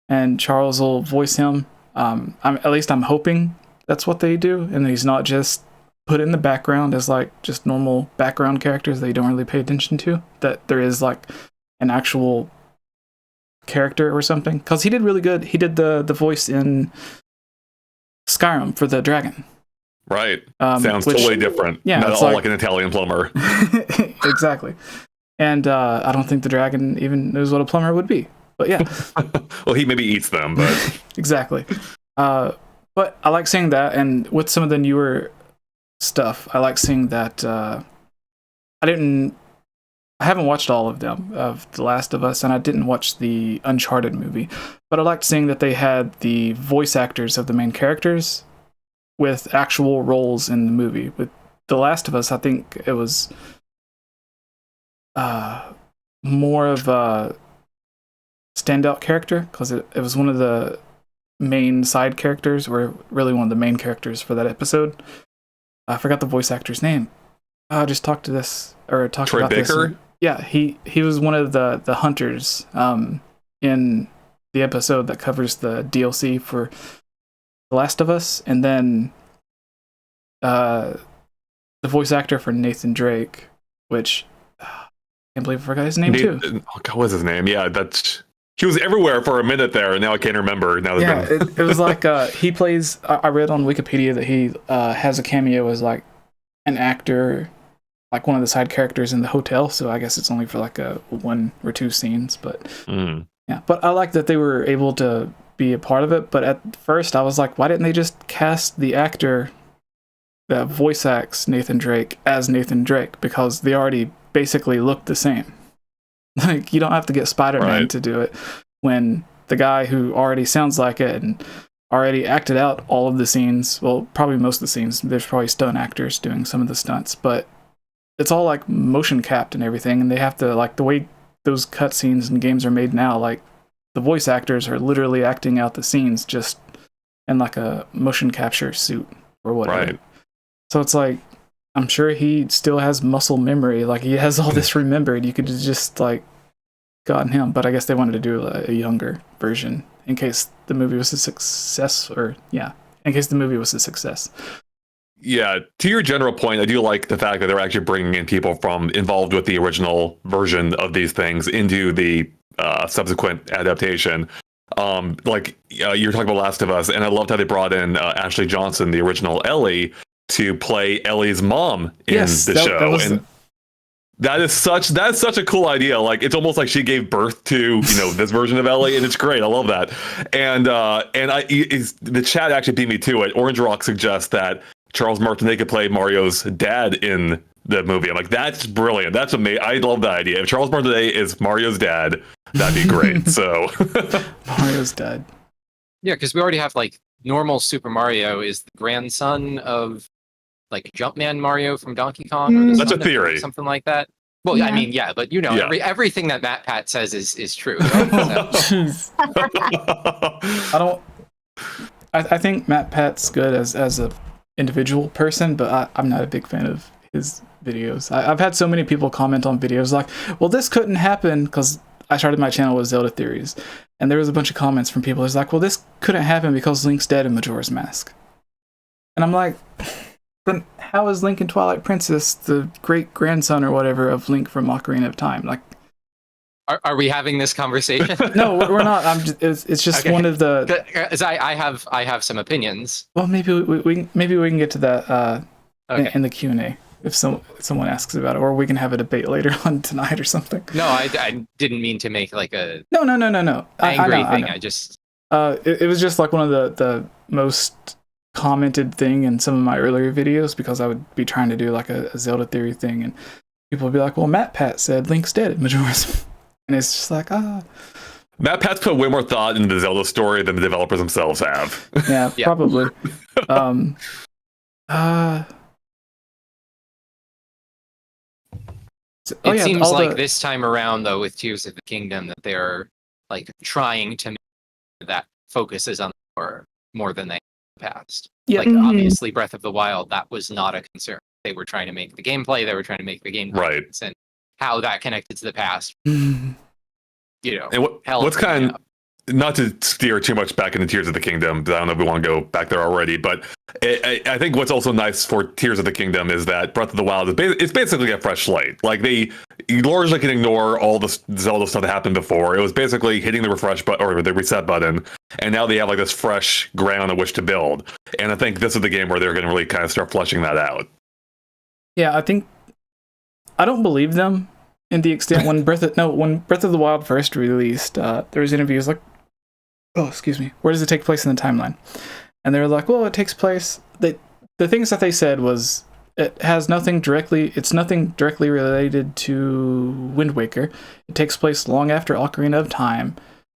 and Charles will voice him. At least I'm hoping that's what they do, and he's not just put in the background as like just normal background characters that you don't really pay attention to, that there is like an actual character or something, because he did really good. He did the voice in Skyrim for the dragon. Right. Sounds totally different. Yeah, not all like an Italian plumber. Exactly. And I don't think the dragon even knows what a plumber would be. But yeah. Well, he maybe eats them, but... Exactly. But I like seeing that, and with some of the newer stuff, I like seeing that I haven't watched all of them, of The Last of Us, and I didn't watch the Uncharted movie, but I liked seeing that they had the voice actors of the main characters with actual roles in the movie. With The Last of Us, I think it was more of a standout character, because it was one of the main side characters, or really one of the main characters for that episode. I forgot the voice actor's name. I just talked about Baker? this. yeah, he was one of the hunters in the episode that covers the DLC for The Last of Us, and then the voice actor for Nathan Drake, which I can't believe I forgot his name too. Oh God, what's his name? Yeah, he was everywhere for a minute there, and now I can't remember. Now it was like he plays. I read on Wikipedia that he has a cameo as like an actor, like one of the side characters in the hotel. So I guess it's only for like a 1 or 2 scenes, but yeah. But I like that they were able to be a part of it. But at first, I was like, why didn't they just cast the actor that voice acts Nathan Drake as Nathan Drake? Because they already basically look the same. Like, you don't have to get Spider-Man to do it when the guy who already sounds like it and already acted out all of the scenes, well, probably most of the scenes, there's probably stunt actors doing some of the stunts, but it's all like motion capped and everything, and they have to, like, the way those cutscenes and games are made now, like, the voice actors are literally acting out the scenes just in like a motion capture suit or whatever. Right. So it's like, I'm sure he still has muscle memory. Like, he has all this remembered. You could have just, like, gotten him. But I guess they wanted to do a younger version in case the movie was a success. In case the movie was a success. Yeah, to your general point, I do like the fact that they're actually bringing in people from involved with the original version of these things into the subsequent adaptation. Like, you're talking about Last of Us, and I loved how they brought in Ashley Johnson, the original Ellie, to play Ellie's mom in the show. And that is such a cool idea. Like, it's almost like she gave birth to, this version of Ellie, and it's great. I love that. And the chat actually beat me to it. Orange Rock suggests that Charles Martinet could play Mario's dad in the movie. I'm like, that's brilliant. That's amazing. I love that idea. If Charles Martinet is Mario's dad, that'd be great. So Mario's dad. Yeah, because we already have, like, normal Super Mario is the grandson of, like, Jumpman Mario from Donkey Kong. That's a theory. Something like that. Well, yeah. I mean, yeah, but everything that Matt Pat says is true. Right? I think Matt Pat's good as a individual person, but I'm not a big fan of his videos. I've had so many people comment on videos like, well, this couldn't happen, because I started my channel with Zelda Theories, and there was a bunch of comments from people who's like, well, this couldn't happen because Link's dead in Majora's Mask. And I'm like, then how is Link in Twilight Princess the great-grandson or whatever of Link from Ocarina of Time? Like, are we having this conversation? No, we're not. It's just one of the. I have some opinions. Well, maybe we can get to that in the Q&A if someone asks about it, or we can have a debate later on tonight or something. No, I didn't mean to make like a no angry thing. I just it was just like one of the most commented thing in some of my earlier videos, because I would be trying to do like a Zelda theory thing, and people would be like, well, Matt Pat said Link's dead at Majora's. And it's just like, Matt Pat's put way more thought into the Zelda story than the developers themselves have. Yeah, probably. It seems like this time around, though, with Tears of the Kingdom, that they're like trying to make that focuses on more than they have in the past. Yeah. Like, obviously, Breath of the Wild, that was not a concern. They were trying to make the gameplay. They were trying to make the game right, and how that connected to the past. And what's kind of, not to steer too much back into Tears of the Kingdom, I don't know if we want to go back there already, but I think what's also nice for Tears of the Kingdom is that Breath of the Wild it's basically a fresh slate. Like, they largely can ignore all the Zelda stuff that happened before. It was basically hitting the refresh button or the reset button, and now they have like this fresh ground on which to build. And I think this is the game where they're going to really kind of start fleshing that out. Yeah, I don't believe them in the extent when Breath of the Wild first released, there was interviews like, where does it take place in the timeline? And they were like, well, it takes place, the things that they said was, it's nothing directly related to Wind Waker. It takes place long after Ocarina of Time,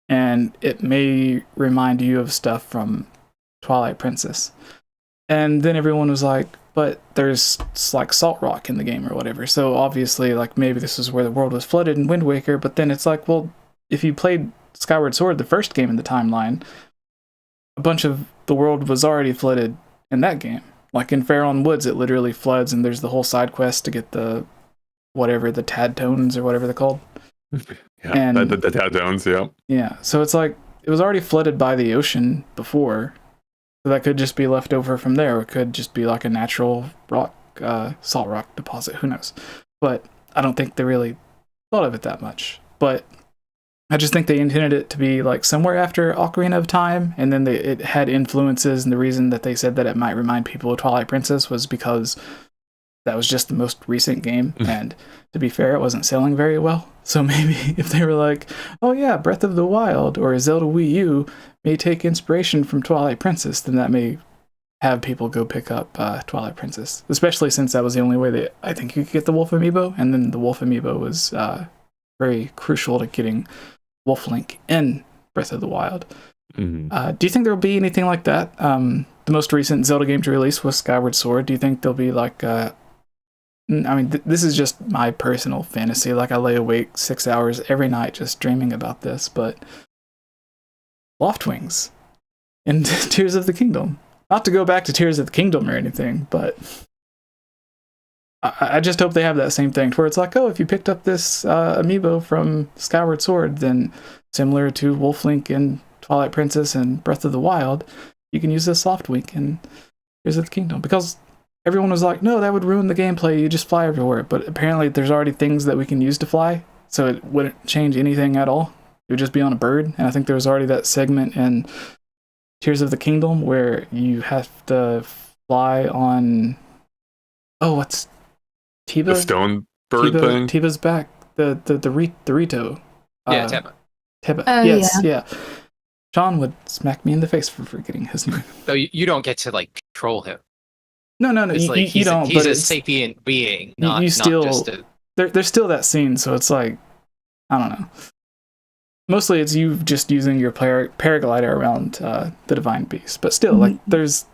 and it may remind you of stuff from Twilight Princess. And then everyone was like, but there's like salt rock in the game or whatever. So obviously, like, maybe this is where the world was flooded in Wind Waker. But then it's like, well, if you played Skyward Sword, the first game in the timeline, a bunch of the world was already flooded in that game. Like in Faron Woods, it literally floods, and there's the whole side quest to get the whatever, the tad tones or whatever they're called. Yeah, And the tad tones, yeah. yeah, so it's like it was already flooded by the ocean before, so that could just be left over from there. Or it could just be like a natural rock, salt rock deposit. Who knows? But I don't think they really thought of it that much. But I just think they intended it to be like somewhere after Ocarina of Time, and then it had influences. And the reason that they said that it might remind people of Twilight Princess was because that was just the most recent game, and to be fair, it wasn't selling very well. So maybe if they were like, oh yeah, Breath of the Wild or Zelda Wii U may take inspiration from Twilight Princess, then that may have people go pick up Twilight Princess, especially since that was the only way that I think you could get the Wolf Amiibo, and then the Wolf Amiibo was very crucial to getting Wolf Link in Breath of the Wild. Do you think there'll be anything like that? The most recent Zelda game to release was Skyward Sword. Do you think there'll be like I mean, this is just my personal fantasy. Like, I lay awake 6 hours every night just dreaming about this, but Loftwings in Tears of the Kingdom. Not to go back to Tears of the Kingdom or anything, but I just hope they have that same thing, where it's like, oh, if you picked up this amiibo from Skyward Sword, then similar to Wolf Link in Twilight Princess and Breath of the Wild, you can use this Loftwing in Tears of the Kingdom. Because everyone was like, no, that would ruin the gameplay, you just fly everywhere. But apparently there's already things that we can use to fly, so it wouldn't change anything at all. It would just be on a bird. And I think there was already that segment in Tears of the Kingdom where you have to fly on... Oh, what's... Tiba? The stone bird thing? Tiba's back. The Rito. Yeah, Teba. Teba. Oh, Yes, yeah. Sean would smack me in the face for forgetting his name. So you don't get to like control him. No. It's like You don't. He's but a it's, sapient being, you not still, just a... there's still that scene, so it's like, I don't know. Mostly it's you just using your paraglider around the Divine Beast, but still, like, there's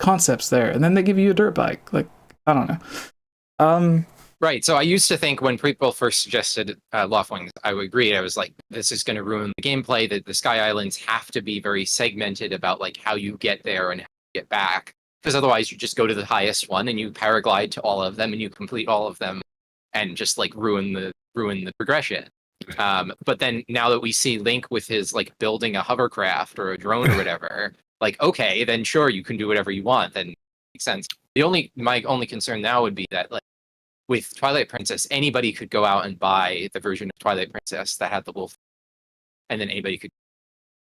concepts there, and then they give you a dirt bike. Like, I don't know. Right. So I used to think when people first suggested Loftwings, I would agree. I was like, this is going to ruin the gameplay. That the Sky Islands have to be very segmented about like how you get there and how you get back. Because otherwise you just go to the highest one and you paraglide to all of them and you complete all of them and just like ruin the progression. But then now that we see Link with his like building a hovercraft or a drone or whatever, like, okay, then sure, you can do whatever you want. Then it makes sense. My only concern now would be that like with Twilight Princess, anybody could go out and buy the version of Twilight Princess that had the wolf, and then anybody could.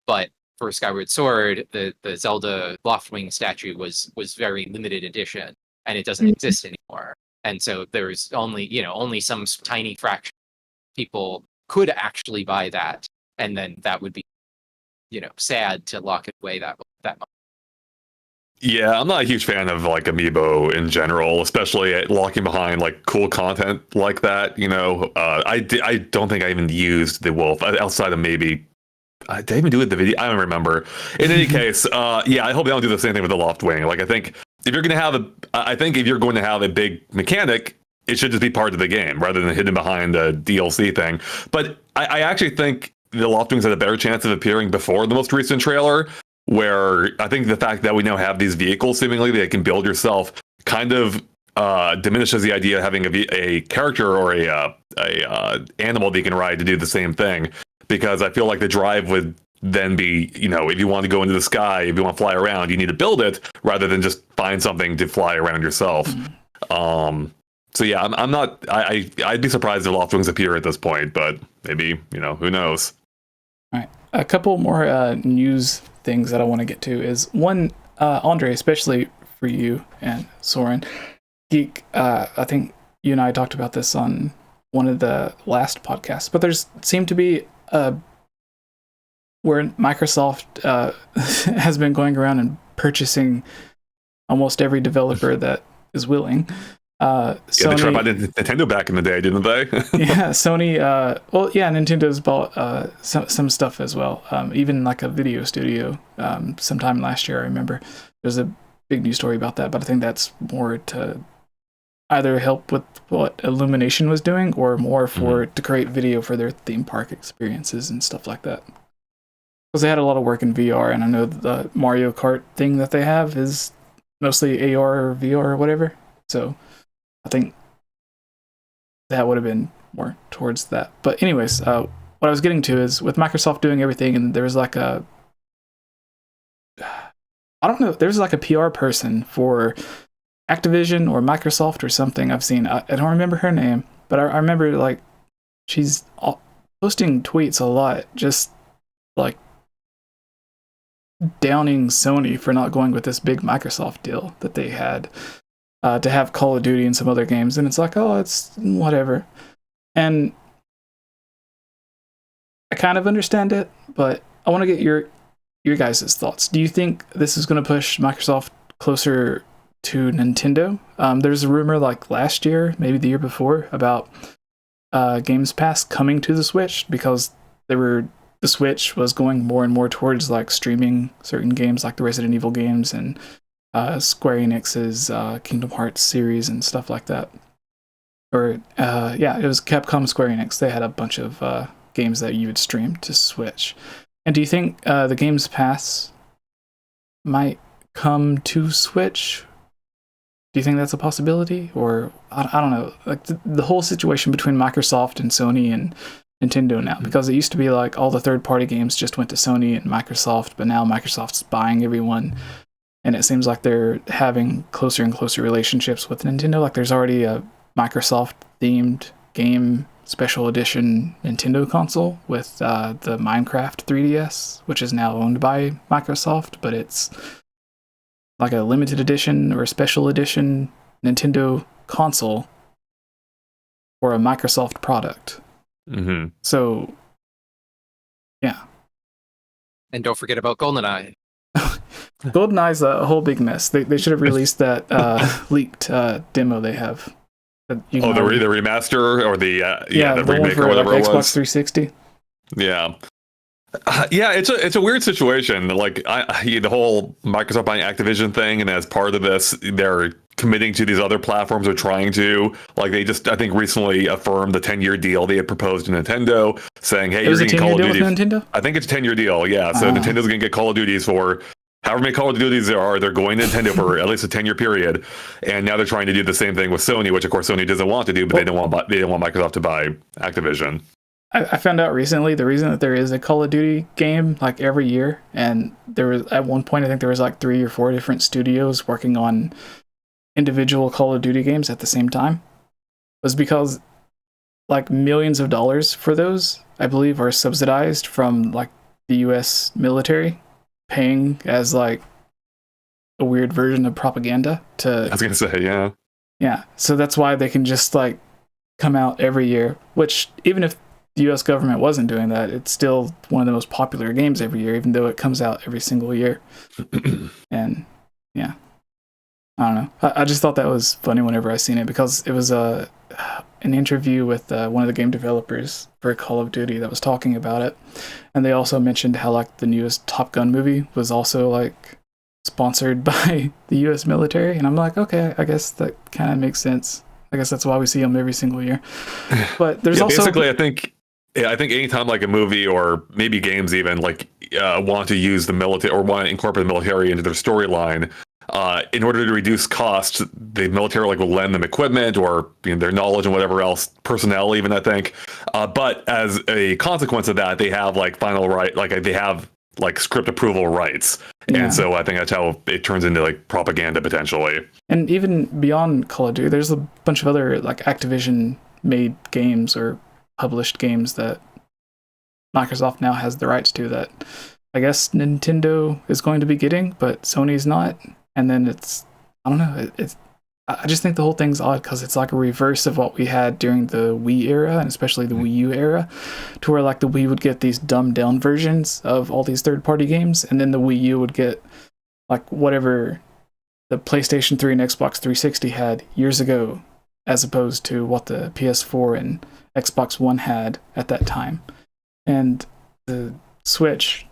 But for Skyward Sword, the Zelda Loftwing statue was very limited edition, and it doesn't exist anymore. And so there's only some tiny fraction of people could actually buy that, and then that would be, sad to lock it away that much. Yeah, I'm not a huge fan of like Amiibo in general, especially at locking behind like cool content like that. I don't think I even used the wolf outside of maybe. Did I even do it in the video? I don't remember. In any case, yeah, I hope they don't do the same thing with the Loftwing. Like, I think if you're going to have a big mechanic, it should just be part of the game rather than hidden behind a DLC thing. But I actually think the Loftwings had a better chance of appearing before the most recent trailer, where I think the fact that we now have these vehicles seemingly that you can build yourself kind of diminishes the idea of having a character or a animal that you can ride to do the same thing. Because I feel like the drive would then be, if you want to go into the sky, if you want to fly around, you need to build it rather than just find something to fly around yourself. So yeah, I'm not. I'd be surprised if Loftwings appear at this point, but maybe who knows. All right, a couple more news things that I want to get to is one, Andre, especially for you and Sauraen, Geek. I think you and I talked about this on one of the last podcasts, but there's seemed to be where Microsoft has been going around and purchasing almost every developer that is willing. Sony, they tried by Nintendo back in the day, didn't they? Yeah, Sony. Nintendo's bought some stuff as well. Even like a video studio. Sometime last year, I remember there's a big news story about that. But I think that's more to either help with what Illumination was doing, or more to create video for their theme park experiences and stuff like that. Because they had a lot of work in VR, and I know the Mario Kart thing that they have is mostly AR or VR or whatever. So I think that would have been more towards that. But anyways, what I was getting to is with Microsoft doing everything, and there was like a, I don't know, there's like a PR person for Activision or Microsoft or something I've seen. I don't remember her name, but I remember like she's posting tweets a lot, just like downing Sony for not going with this big Microsoft deal that they had to have Call of Duty and some other games. And it's like, oh, it's whatever. And I kind of understand it, but I want to get your guys' thoughts. Do you think this is going to push Microsoft closer to Nintendo? There's a rumor like last year, maybe the year before, about Games Pass coming to the Switch because the Switch was going more and more towards like streaming certain games like the Resident Evil games and Square Enix's Kingdom Hearts series and stuff like that. Or yeah, it was Capcom Square Enix. They had a bunch of games that you would stream to Switch. And do you think the Games Pass might come to Switch? Do you think that's a possibility? Or I don't know, like the whole situation between Microsoft and Sony and Nintendo now, because it used to be like all the third-party games just went to Sony and Microsoft, but now Microsoft's buying everyone, and it seems like they're having closer and closer relationships with Nintendo. Like there's already a Microsoft-themed game special edition Nintendo console with the Minecraft 3DS, which is now owned by Microsoft, but it's like a limited edition or a special edition Nintendo console for a Microsoft product. Mm-hmm. So, yeah. And don't forget about GoldenEye. GoldenEye's a whole big mess. They should have released that leaked demo they have. The remaster or the remake for, or whatever like, it Xbox was. 360. Yeah. Yeah, it's a weird situation. Like the whole Microsoft buying Activision thing, and as part of this, they're committing to these other platforms or trying to. Like they just, I think, recently affirmed the 10-year deal they had proposed to Nintendo, saying, "Hey, you're getting Call of Duty." Nintendo? I think it's a 10-year deal. Yeah, so Nintendo's going to get Call of Duties for however many Call of Duties there are. They're going to Nintendo for at least a 10-year period, and now they're trying to do the same thing with Sony, which of course Sony doesn't want to do, but they don't want Microsoft to buy Activision. I found out recently the reason that there is a Call of Duty game like every year, and there was at one point I think there was like 3 or 4 different studios working on individual Call of Duty games at the same time, was because like millions of dollars for those, I believe, are subsidized from like the US military, paying as like a weird version of propaganda to. I was gonna say, yeah. Yeah, so that's why they can just like come out every year, which even if the US government wasn't doing that, it's still one of the most popular games every year, even though it comes out every single year. And yeah, I don't know. I just thought that was funny whenever I seen it, because it was an interview with one of the game developers for Call of Duty that was talking about it. And they also mentioned how like the newest Top Gun movie was also like sponsored by the US military. And I'm like, okay, I guess that kind of makes sense. I guess that's why we see them every single year. But there's also basically, I think anytime like a movie or maybe games even like want to use the military or want to incorporate the military into their storyline, in order to reduce costs, the military like will lend them equipment or their knowledge and whatever else, personnel even, I think. But as a consequence of that, they have like final right, like they have like script approval rights. Yeah. And so I think that's how it turns into like propaganda potentially. And even beyond Call of Duty, there's a bunch of other like Activision made games or published games that Microsoft now has the rights to that I guess Nintendo is going to be getting, but Sony's not. And then I don't know, I just think the whole thing's odd because it's like a reverse of what we had during the Wii era, and especially the Wii U era, to where like the Wii would get these dumbed down versions of all these third-party games, and then the Wii U would get like whatever the PlayStation 3 and Xbox 360 had years ago, as opposed to what the PS4 and Xbox One had at that time. And the Switch,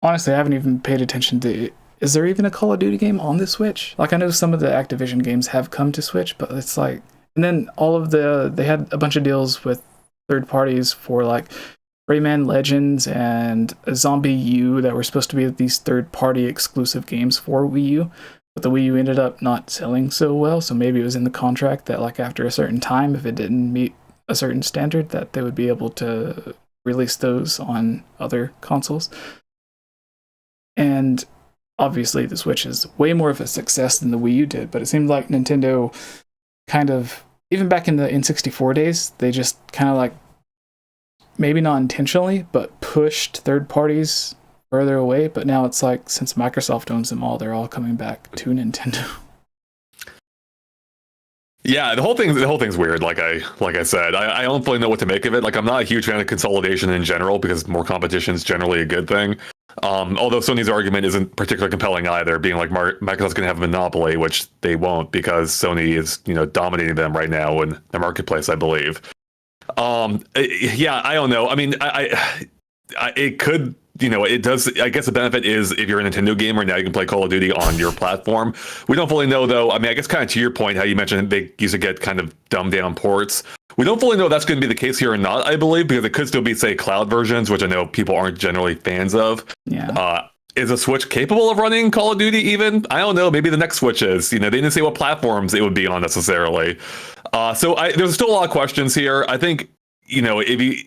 honestly, I haven't even paid attention to it. Is there even a Call of Duty game on the Switch? Like, I know some of the Activision games have come to Switch, but it's like, and then they had a bunch of deals with third parties for like Rayman Legends and Zombie U that were supposed to be these third party exclusive games for Wii U. but the Wii U ended up not selling so well, so maybe it was in the contract that like after a certain time, if it didn't meet a certain standard, that they would be able to release those on other consoles. And obviously the Switch is way more of a success than the Wii U did, but it seemed like Nintendo kind of, even back in the N64 days, they just kind of like, maybe not intentionally, but pushed third parties further away. But now it's like, since Microsoft owns them all, they're all coming back to Nintendo. Yeah, the whole thing's weird. Like I said, I don't fully know what to make of it. Like, I'm not a huge fan of consolidation in general because more competition is generally a good thing. Although Sony's argument isn't particularly compelling either, being like Microsoft's going to have a monopoly, which they won't because Sony is, dominating them right now in the marketplace, I believe. Yeah, I don't know. I mean, it could, it does. I guess the benefit is if you're a Nintendo gamer, now you can play Call of Duty on your platform. We don't fully know, though. I mean, I guess kind of to your point, how you mentioned they used to get kind of dumbed down ports. We don't fully know if that's going to be the case here or not, I believe, because it could still be, say, cloud versions, which I know people aren't generally fans of. Yeah. Is a Switch capable of running Call of Duty even? I don't know. Maybe the next Switch is. They didn't say what platforms it would be on necessarily. So there's still a lot of questions here. I think, if you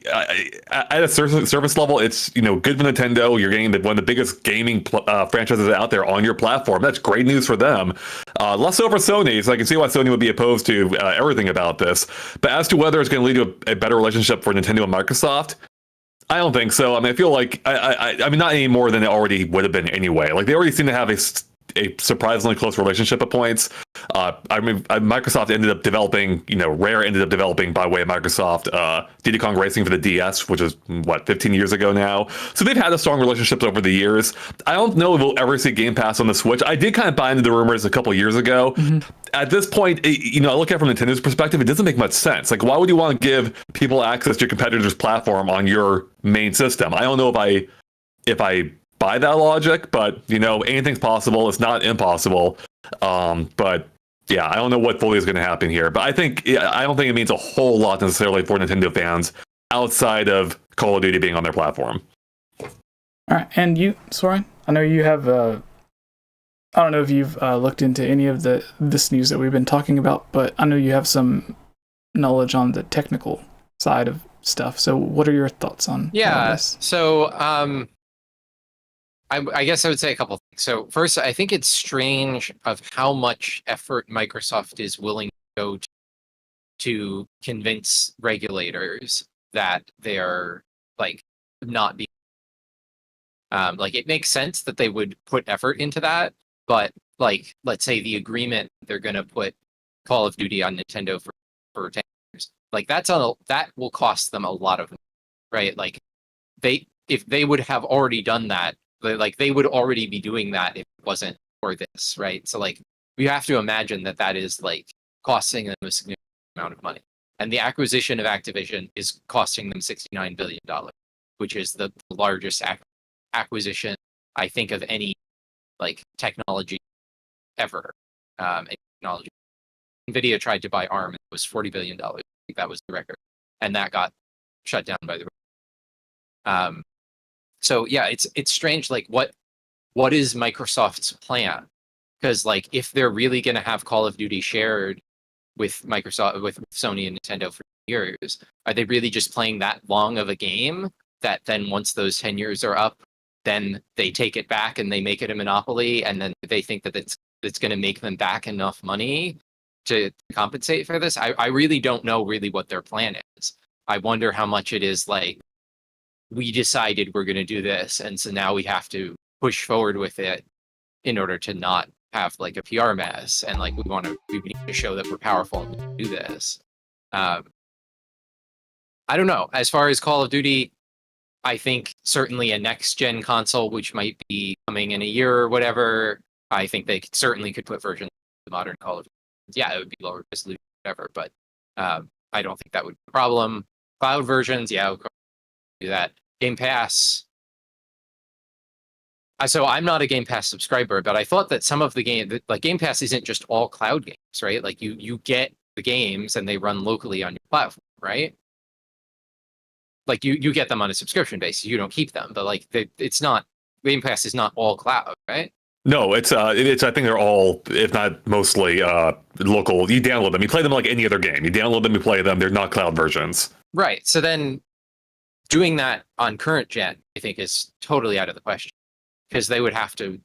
at a surface level, it's good for Nintendo. You're getting one of the biggest gaming franchises out there on your platform. That's great news for them. Less so for Sony, so I can see why Sony would be opposed to everything about this. But as to whether it's going to lead to a better relationship for Nintendo and Microsoft, I don't think so. I mean, I feel like I mean, not any more than it already would have been anyway. Like, they already seem to have a surprisingly close relationship at points. I mean, Microsoft ended up developing, Rare ended up developing by way of Microsoft, Diddy Kong Racing for the DS, which is 15 years ago now. So they've had a strong relationship over the years. I don't know if we'll ever see Game Pass on the Switch. I did kind of buy into the rumors a couple years ago. Mm-hmm. At this point, I look at it from Nintendo's perspective, it doesn't make much sense. Like, why would you want to give people access to your competitor's platform on your main system? I don't know if I buy that logic, but anything's possible. It's not impossible. But yeah, I don't know what fully is going to happen here. But I don't think it means a whole lot necessarily for Nintendo fans outside of Call of Duty being on their platform. All right, and you, Sauraen, I know you have. I don't know if you've looked into any of this news that we've been talking about, but I know you have some knowledge on the technical side of stuff. So, what are your thoughts on this? So, I guess I would say a couple things. So first, I think it's strange of how much effort Microsoft is willing to go to convince regulators that they're not being it makes sense that they would put effort into that, but let's say the agreement they're going to put Call of Duty on Nintendo for 10 years, that will cost them a lot of money, right? If they would have already done that, they would already be doing that if it wasn't for this, right? So we have to imagine that is costing them a significant amount of money. And the acquisition of Activision is costing them $69 billion, which is the largest acquisition, I think, of any technology ever. Technology. NVIDIA tried to buy ARM, and it was $40 billion. I think that was the record. And that got shut down by the So yeah, it's strange. What is Microsoft's plan? Because if they're really going to have Call of Duty shared with Microsoft, with Sony and Nintendo for years, are they really just playing that long of a game that then once those 10 years are up, then they take it back and they make it a monopoly, and then they think that it's going to make them back enough money to compensate for this? I really don't know really what their plan is. I wonder how much it is we decided we're going to do this, and so now we have to push forward with it in order to not have a PR mess, and we need to show that we're powerful and do this. I don't know. As far as Call of Duty, I think certainly a next gen console, which might be coming in a year or whatever, I think they certainly could put versions of the modern Call of Duty. Yeah, it would be lower resolution, whatever, but I don't think that would be a problem. Cloud versions, yeah, of course, do that. Game Pass. So I'm not a Game Pass subscriber, but I thought that some of the Game Pass isn't just all cloud games, right? You get the games and they run locally on your platform, right? You get them on a subscription basis. You don't keep them, but it's not, Game Pass is not all cloud, right? No, it's I think they're all, if not mostly, local. You download them. You play them like any other game. You download them, you play them. They're not cloud versions. Right. So then doing that on current gen, I think, is totally out of the question, because they would have to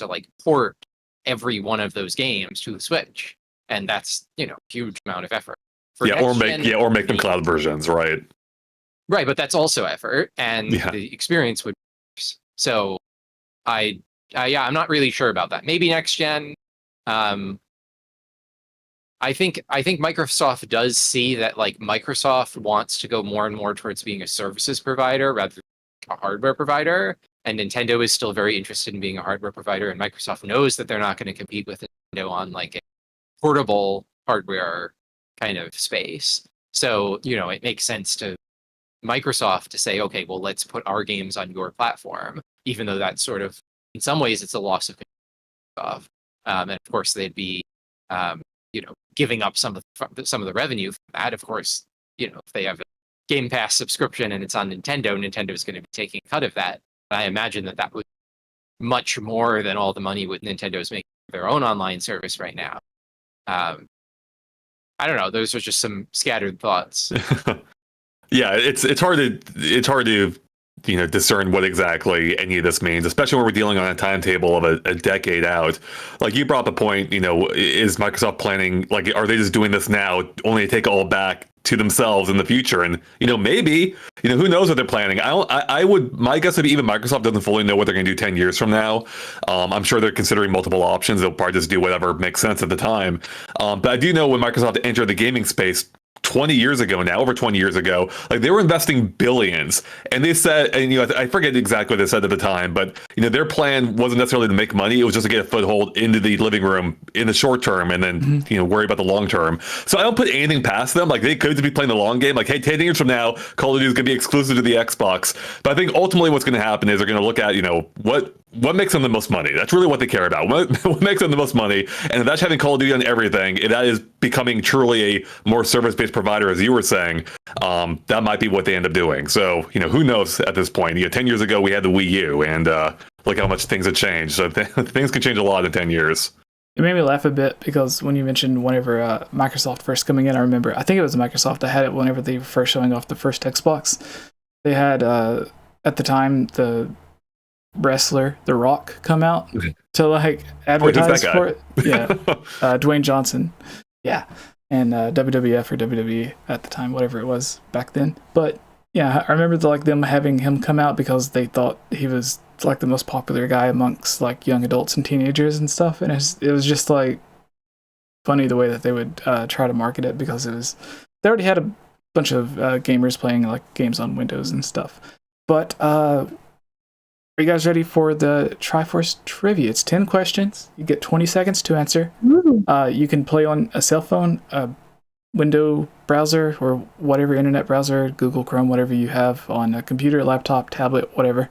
like port every one of those games to the Switch, and that's, you know, huge amount of effort. Or make them cloud versions, right? Right, but that's also effort, and the experience would be worse. So I'm not really sure about that. Maybe next gen. I think Microsoft does see that, like, Microsoft wants to go more and more towards being a services provider rather than a hardware provider, and Nintendo is still very interested in being a hardware provider, and Microsoft knows that they're not going to compete with Nintendo on like a portable hardware kind of space. So, you know, it makes sense to Microsoft to say, okay, well, let's put our games on your platform, even though that's sort of, in some ways, it's a loss of control. And of course, they'd be, you know, giving up some of the revenue from that. Of course, you know, if they have a Game Pass subscription and it's on Nintendo, Nintendo's going to be taking a cut of that. But I imagine that would be much more than all the money with Nintendo's making their own online service right now. I don't know. Those are just some scattered thoughts. Yeah, it's hard to you know, discern what exactly any of this means, especially when we're dealing on a timetable of a decade out. Like you brought up a point, you know, is Microsoft planning, like, are they just doing this now only to take it all back to themselves in the future? And, you know, maybe, you know, who knows what they're planning. My guess would be even Microsoft doesn't fully know what they're going to do 10 years from now. I'm sure they're considering multiple options. They'll probably just do whatever makes sense at the time. But I do know when Microsoft entered the gaming space 20 years ago now, over 20 years ago, like, they were investing billions, and they said, and, you know, I forget exactly what they said at the time, but, you know, their plan wasn't necessarily to make money. It was just to get a foothold into the living room in the short term, and then, you know, worry about the long term. So I don't put anything past them. Like, they could be playing the long game. Like, hey, 10 years from now, Call of Duty is going to be exclusive to the Xbox. But I think ultimately what's going to happen is they're going to look at, you know, what makes them the most money. That's really what they care about. What makes them the most money? And if that's having Call of Duty on everything, if that is becoming truly a more service-based provider, as you were saying, that might be what they end up doing. So, you know, who knows at this point? You know, 10 years ago, we had the Wii U, and look how much things have changed. So things can change a lot in 10 years. It made me laugh a bit because when you mentioned whenever Microsoft first coming in, I remember, I think it was Microsoft that had it whenever they were first showing off the first Xbox. They had, at the time, the wrestler The Rock come out to, like, advertise for it. Yeah, Dwayne Johnson. Yeah, and WWF or WWE at the time, whatever it was back then. But yeah, I remember them having him come out because they thought he was like the most popular guy amongst, like, young adults and teenagers and stuff. And it was just, like, funny the way that they would try to market it, because they already had a bunch of gamers playing, like, games on Windows and stuff. But are you guys ready for the Triforce trivia? It's 10 questions. You get 20 seconds to answer. You can play on a cell phone, a window browser, or whatever internet browser, Google Chrome, whatever you have on a computer, laptop, tablet, whatever,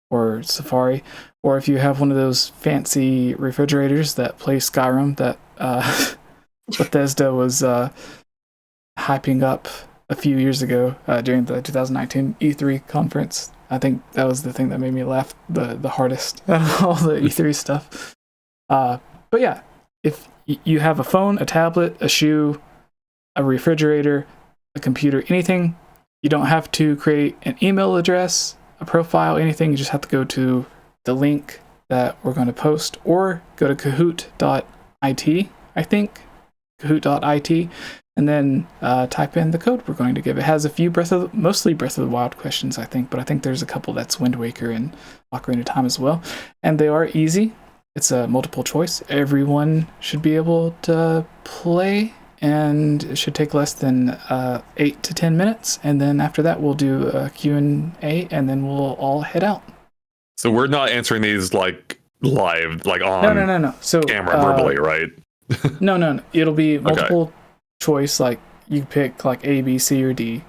or Safari. Or if you have one of those fancy refrigerators that play Skyrim that Bethesda was hyping up a few years ago during the 2019 E3 conference. I think that was the thing that made me laugh the hardest out of all the E3 stuff. But yeah, if you have a phone, a tablet, a shoe, a refrigerator, a computer, anything, you don't have to create an email address, a profile, anything. You just have to go to the link that we're going to post, or go to kahoot.it, I think, kahoot.it, and then type in the code we're going to give. It has a few mostly Breath of the Wild questions, I think, but I think there's a couple that's Wind Waker and Ocarina of Time as well. And they are easy. It's a multiple choice. Everyone should be able to play, and it should take less than 8 to 10 minutes. And then after that, we'll do a Q&A, and then we'll all head out. So we're not answering these, like, live, like, on no. So, camera verbally, right? No. It'll be multiple choice, like, you pick, like, A, B, C, or D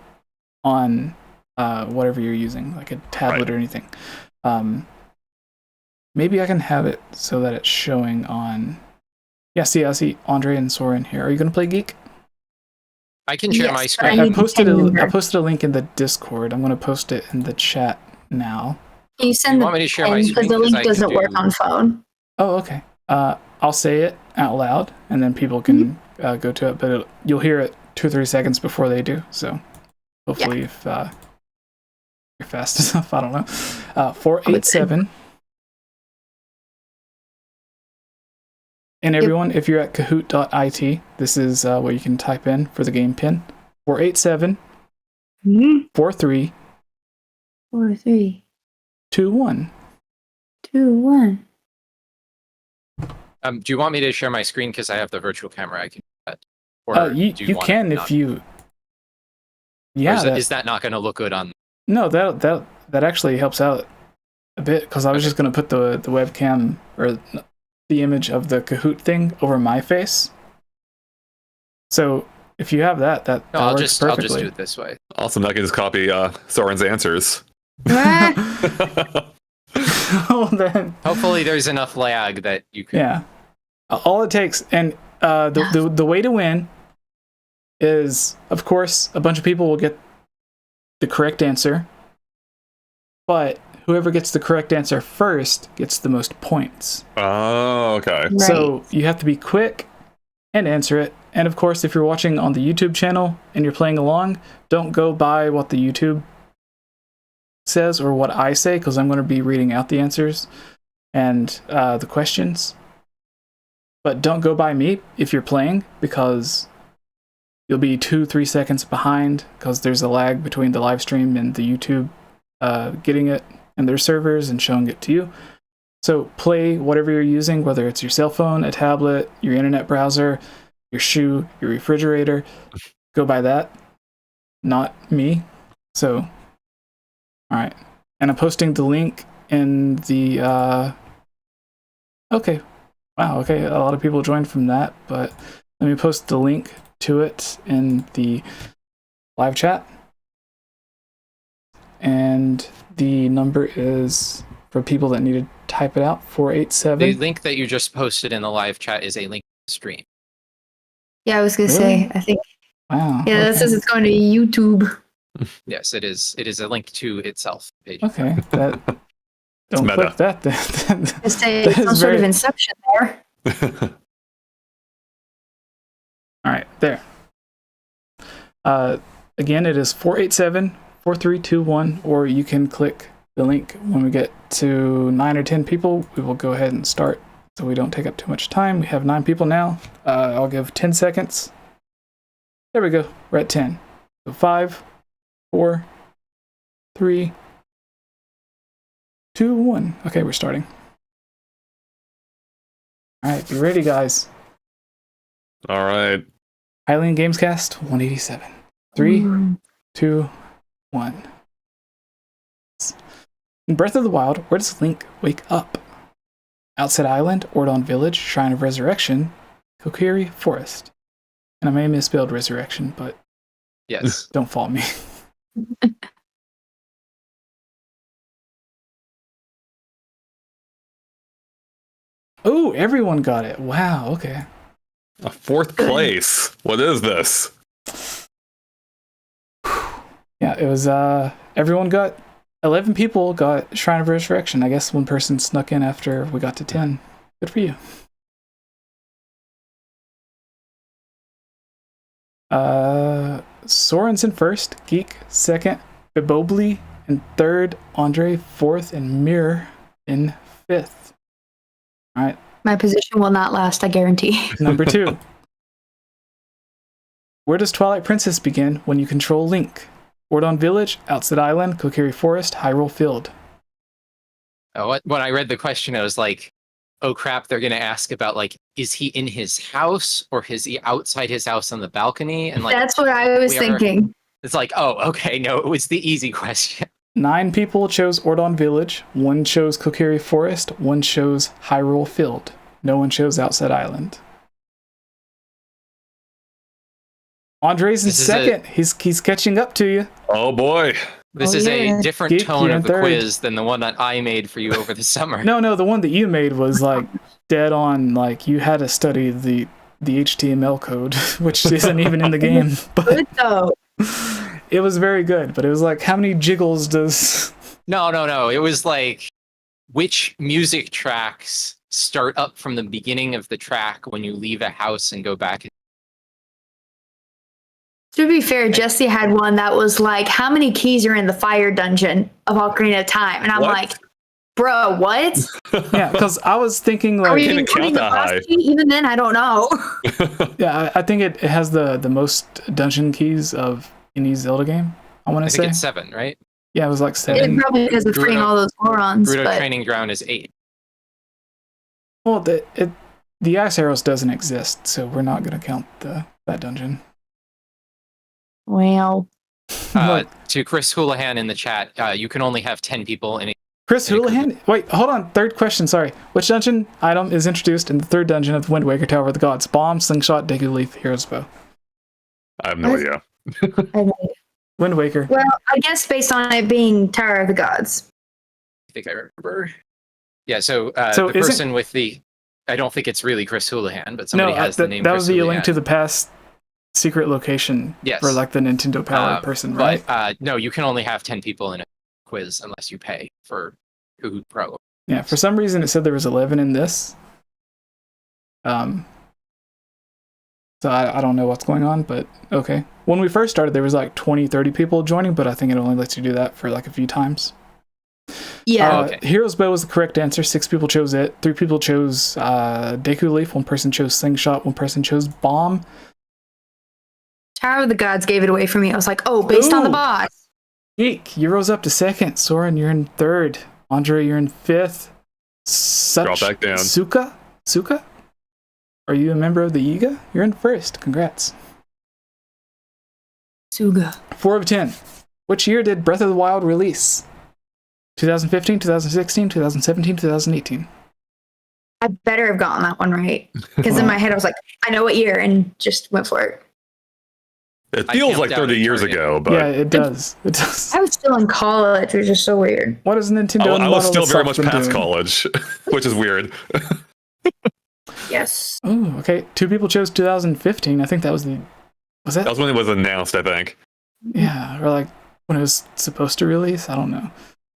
on whatever you're using, like a tablet or anything. Maybe I can have it so that it's showing on... Yeah, see, I see Andre and Sauraen here. Are you going to play Geek? I can share my screen. I posted a link in the Discord. I'm going to post it in the chat now. Can you send want me to share my screen? because the link doesn't work on phone. Oh, okay. I'll say it out loud, and then people can go to it, but you'll hear it 2 or 3 seconds before they do. So hopefully, if you're fast enough, I don't know. 487. And everyone, if you're at kahoot.it, this is what you can type in for the game pin. 487 43 43 21. 21. Do you want me to share my screen because I have the virtual camera? I can do that. Or You do want can it if not? you. Yeah. Is that not going to look good on? No, that actually helps out a bit because I was just going to put the webcam or the image of the Kahoot thing over my face. So if you have that No, I'll works just perfectly. do it this way. Awesome. I can just copy Sauraen's answers. Oh, then. Hopefully, there's enough lag that you can. Yeah. All it takes, and the way to win is, of course, a bunch of people will get the correct answer, but whoever gets the correct answer first gets the most points. Oh, okay. Right. So you have to be quick and answer it. And of course, if you're watching on the YouTube channel and you're playing along, don't go by what the YouTube says or what I say, because I'm going to be reading out the answers and the questions. But don't go by me if you're playing, because you'll be 2-3 seconds behind, because there's a lag between the live stream and the YouTube getting it and their servers and showing it to you. So play whatever you're using, whether it's your cell phone, a tablet, your internet browser, your shoe, your refrigerator. Go by that, not me. So, all right. And I'm posting the link in the... Okay. Wow, okay. A lot of people joined from that, but let me post the link to it in the live chat. And the number is, for people that need to type it out, 487. The link that you just posted in the live chat is a link to the stream. Yeah, I was gonna Really? say. I think. Wow. Yeah, that okay. says it's going to YouTube. Yes, it is. It is a link to itself page. Okay, that don't meta. click that. That I say That some is sort of very- inception there. All right, there. Again, it is 487-4321, or you can click the link. When we get to 9 or 10 people, we will go ahead and start, so we don't take up too much time. We have 9 people now. I'll give 10 seconds. There we go. We're at 10. So 5, 4, 3, 2, 1. Okay, we're starting. All right, be ready, guys. All right. Hylian Gamescast 187. 3, 2, 1. In Breath of the Wild, where does Link wake up? Outside Island, Ōrdon Village, Shrine of Resurrection, 𝗙𝗃 Forest. And I may have misspelled resurrection, but Yes. don't fault me. Oh, everyone got it. Wow, okay. A 4th place. What is this? Yeah, it was, everyone got, 11 people got Shrine of Resurrection. I guess one person snuck in after we got to 10. Good for you. Sauraen's in first, Geek second, 𝗵𝗃𝗍𝗄 in third, Andre fourth, and Mirror in fifth. All right, My position will not last, I guarantee. number 2. Where does Twilight Princess begin when you control Link? Ōrdon Village, Outside Island, 𝗙𝗃 Forest, Hyrule Field. When I read the question, I was like, oh crap, they're going to ask about, like, is he in his house or is he outside his house on the balcony? And like, That's what I was we are- thinking. it's like, oh, okay, no, it was the easy question. 9 people chose Ōrdon Village, 1 chose 𝗙𝗃 Forest, 1 chose Hyrule Field. No one chose Outside Island. Andre's in This is second. He's catching up to you. Oh boy. This Oh, is yeah. a different Geek, tone you're of in the third. quiz than the one that I made for you over the summer. No, the one that you made was like dead on. Like you had to study the HTML code, which isn't even in the game. But Good though. it was very good. But it was like, how many jiggles does? No. It was like, which music tracks start up from the beginning of the track when you leave a house and go back. To be fair, Jessie had one that was like, how many keys are in the fire dungeon of Ocarina of Time? And I'm What? like, bro, what? Yeah, because I was thinking Are like, we Can even it count counting the that boss high? key? Even then, I don't know. yeah, I think it has the most dungeon keys of any Zelda game. I want I to think say. it's 7, right? Yeah, it was like It's 7. probably because of freeing all those morons. Gerudo But Training Ground is 8. Well, the ice arrows doesn't exist, so we're not going to count that dungeon. well, To Chris Houlihan in the chat, you can only have 10 people in a Chris Houlihan? Wait, hold on. Third question, sorry. Which dungeon item is introduced in the third dungeon of the Wind Waker Tower of the Gods? Bomb, slingshot, 𝗙𝗃𝗃𝗃, hero's bow. I have no idea. Wind Waker. well, I guess based on it being Tower of the Gods. I think I remember. Yeah, so, So the isn't- person with the... I don't think it's really Chris Houlihan, but No, somebody has the name that Chris was the Houlihan. link to the past secret location Yes. for like the Nintendo Power person, right? But no, you can only have 10 people in a quiz unless you pay for Kahoot Pro. Yeah, for some reason it said there was 11 in this. So I don't know what's going on, but okay. When we first started, there was like 20, 30 people joining, but I think it only lets you do that for like a few times. Yeah. Okay. Hero's bow was the correct answer. 6 people chose it. 3 people chose Deku Leaf. 1 person chose slingshot. 1 person chose bomb. Tower of the Gods gave it away for me. I was like, oh, based on the Ooh. boss. Geek, you rose up to 2nd. Soren, you're in 3rd. Andre, you're in 5th. Drop back down. Suka? Are you a member of the Yiga? You're in 1st. Congrats. Suga. 4 of 10. Which year did Breath of the Wild release? 2015, 2016, 2017, 2018. I better have gotten that one right. Because in my head, I was like, I know what year, and just went for it. It I feels camped like out 30 at years Target. ago, but Yeah, it does. It does. I was still in college, which is so weird. What does Nintendo I was Model still very much itself been past doing? college, which is weird. Yes. Oh, okay. 2 people chose 2015. I think that was the... Was that? That was when it was announced, I think. Yeah, or like when it was supposed to release. I don't know.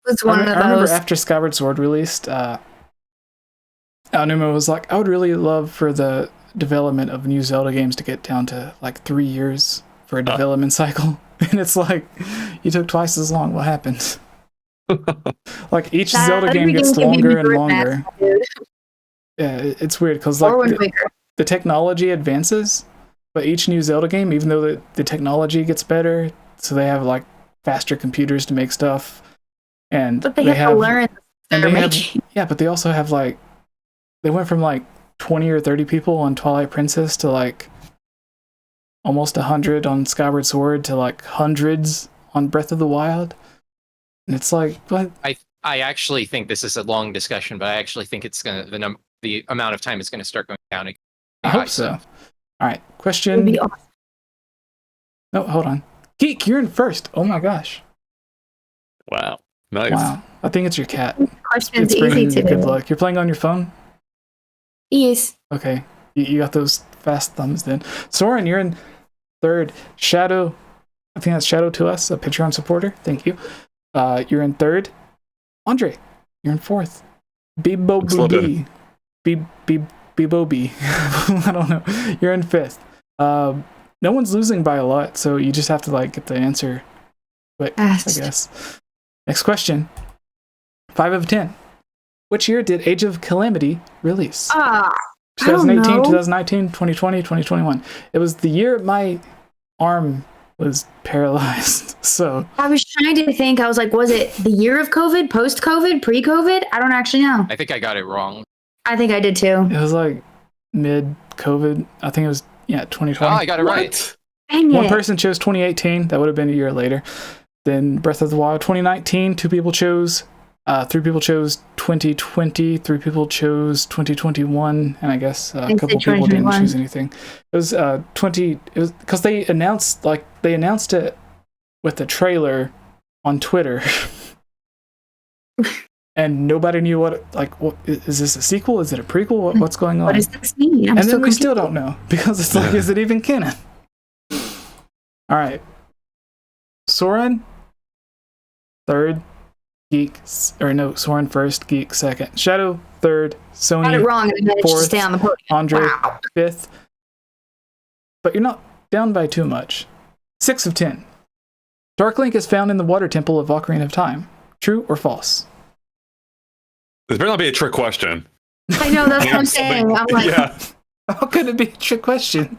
It's one I of remember those. after Skyward Sword released, Aonuma was like, I would really love for the development of new Zelda games to get down to like 3 years for a development cycle. And it's like, you took twice as long. What happened? Like each Zelda game gets longer and longer. Yeah, it's weird because like the technology advances, but each new Zelda game, even though the technology gets better, so they have like faster computers to make stuff, and But they have to learn. and they're they have, making. yeah, but they also have like, they went from like 20 or 30 people on Twilight Princess to like almost 100 on Skyward Sword to like hundreds on Breath of the Wild, and it's like, what? I actually think this is a long discussion, but I actually think it's gonna the amount of time is gonna start going down again. I hope so. All right, It'd question. be awesome. No, hold on. Geek, you're in 1st. Oh my gosh. Wow. Nice. Wow. I think it's your cat. Question's It's bringing easy you good to. luck. You're playing on your phone? Yes. Okay. You got those fast thumbs then. Soren, you're in 3rd. Shadow, I think that's Shadow to Us, a Patreon supporter. Thank you. You're in 3rd. Andre, you're in 4th. Bibo B. I don't know. You're in 5th. No one's losing by a lot, so you just have to like get the answer quick, I Fast. guess. Next question. 5 of 10. Which year did Age of Calamity release? I don't 2018, know. 2019, 2020, 2021. It was the year my arm was paralyzed. So I was trying to think. I was like, was it the year of COVID, post-COVID, pre-COVID? I don't actually know. I think I got it wrong. I think I did too. it was like mid-COVID. I think it was, 2020. Oh, I got it right. Dang One it. person chose 2018. That would have been a year later. Then Breath of the Wild 2019. 2 people chose. 3 people chose 2020. 3 people chose 2021. And I guess a I couple said people didn't 2021. choose anything. It was 20. It was because they announced it with the trailer on Twitter. And nobody knew what is this a sequel? Is it a prequel? What's going on? What does this mean? I'm And so then we confused. still don't know because it's like, is it even canon? All right. Soren, 3rd. Soren first, Geek second, Shadow third, Sony Got it wrong and I managed to fourth, stay on the podium. Andre Wow. fifth. But you're not down by too much. 6 of 10. Dark Link is found in the water temple of Ocarina of Time. True or false? This better not be a trick question. I know, that's what I'm saying. I'm like, Yeah. How could it be a trick question?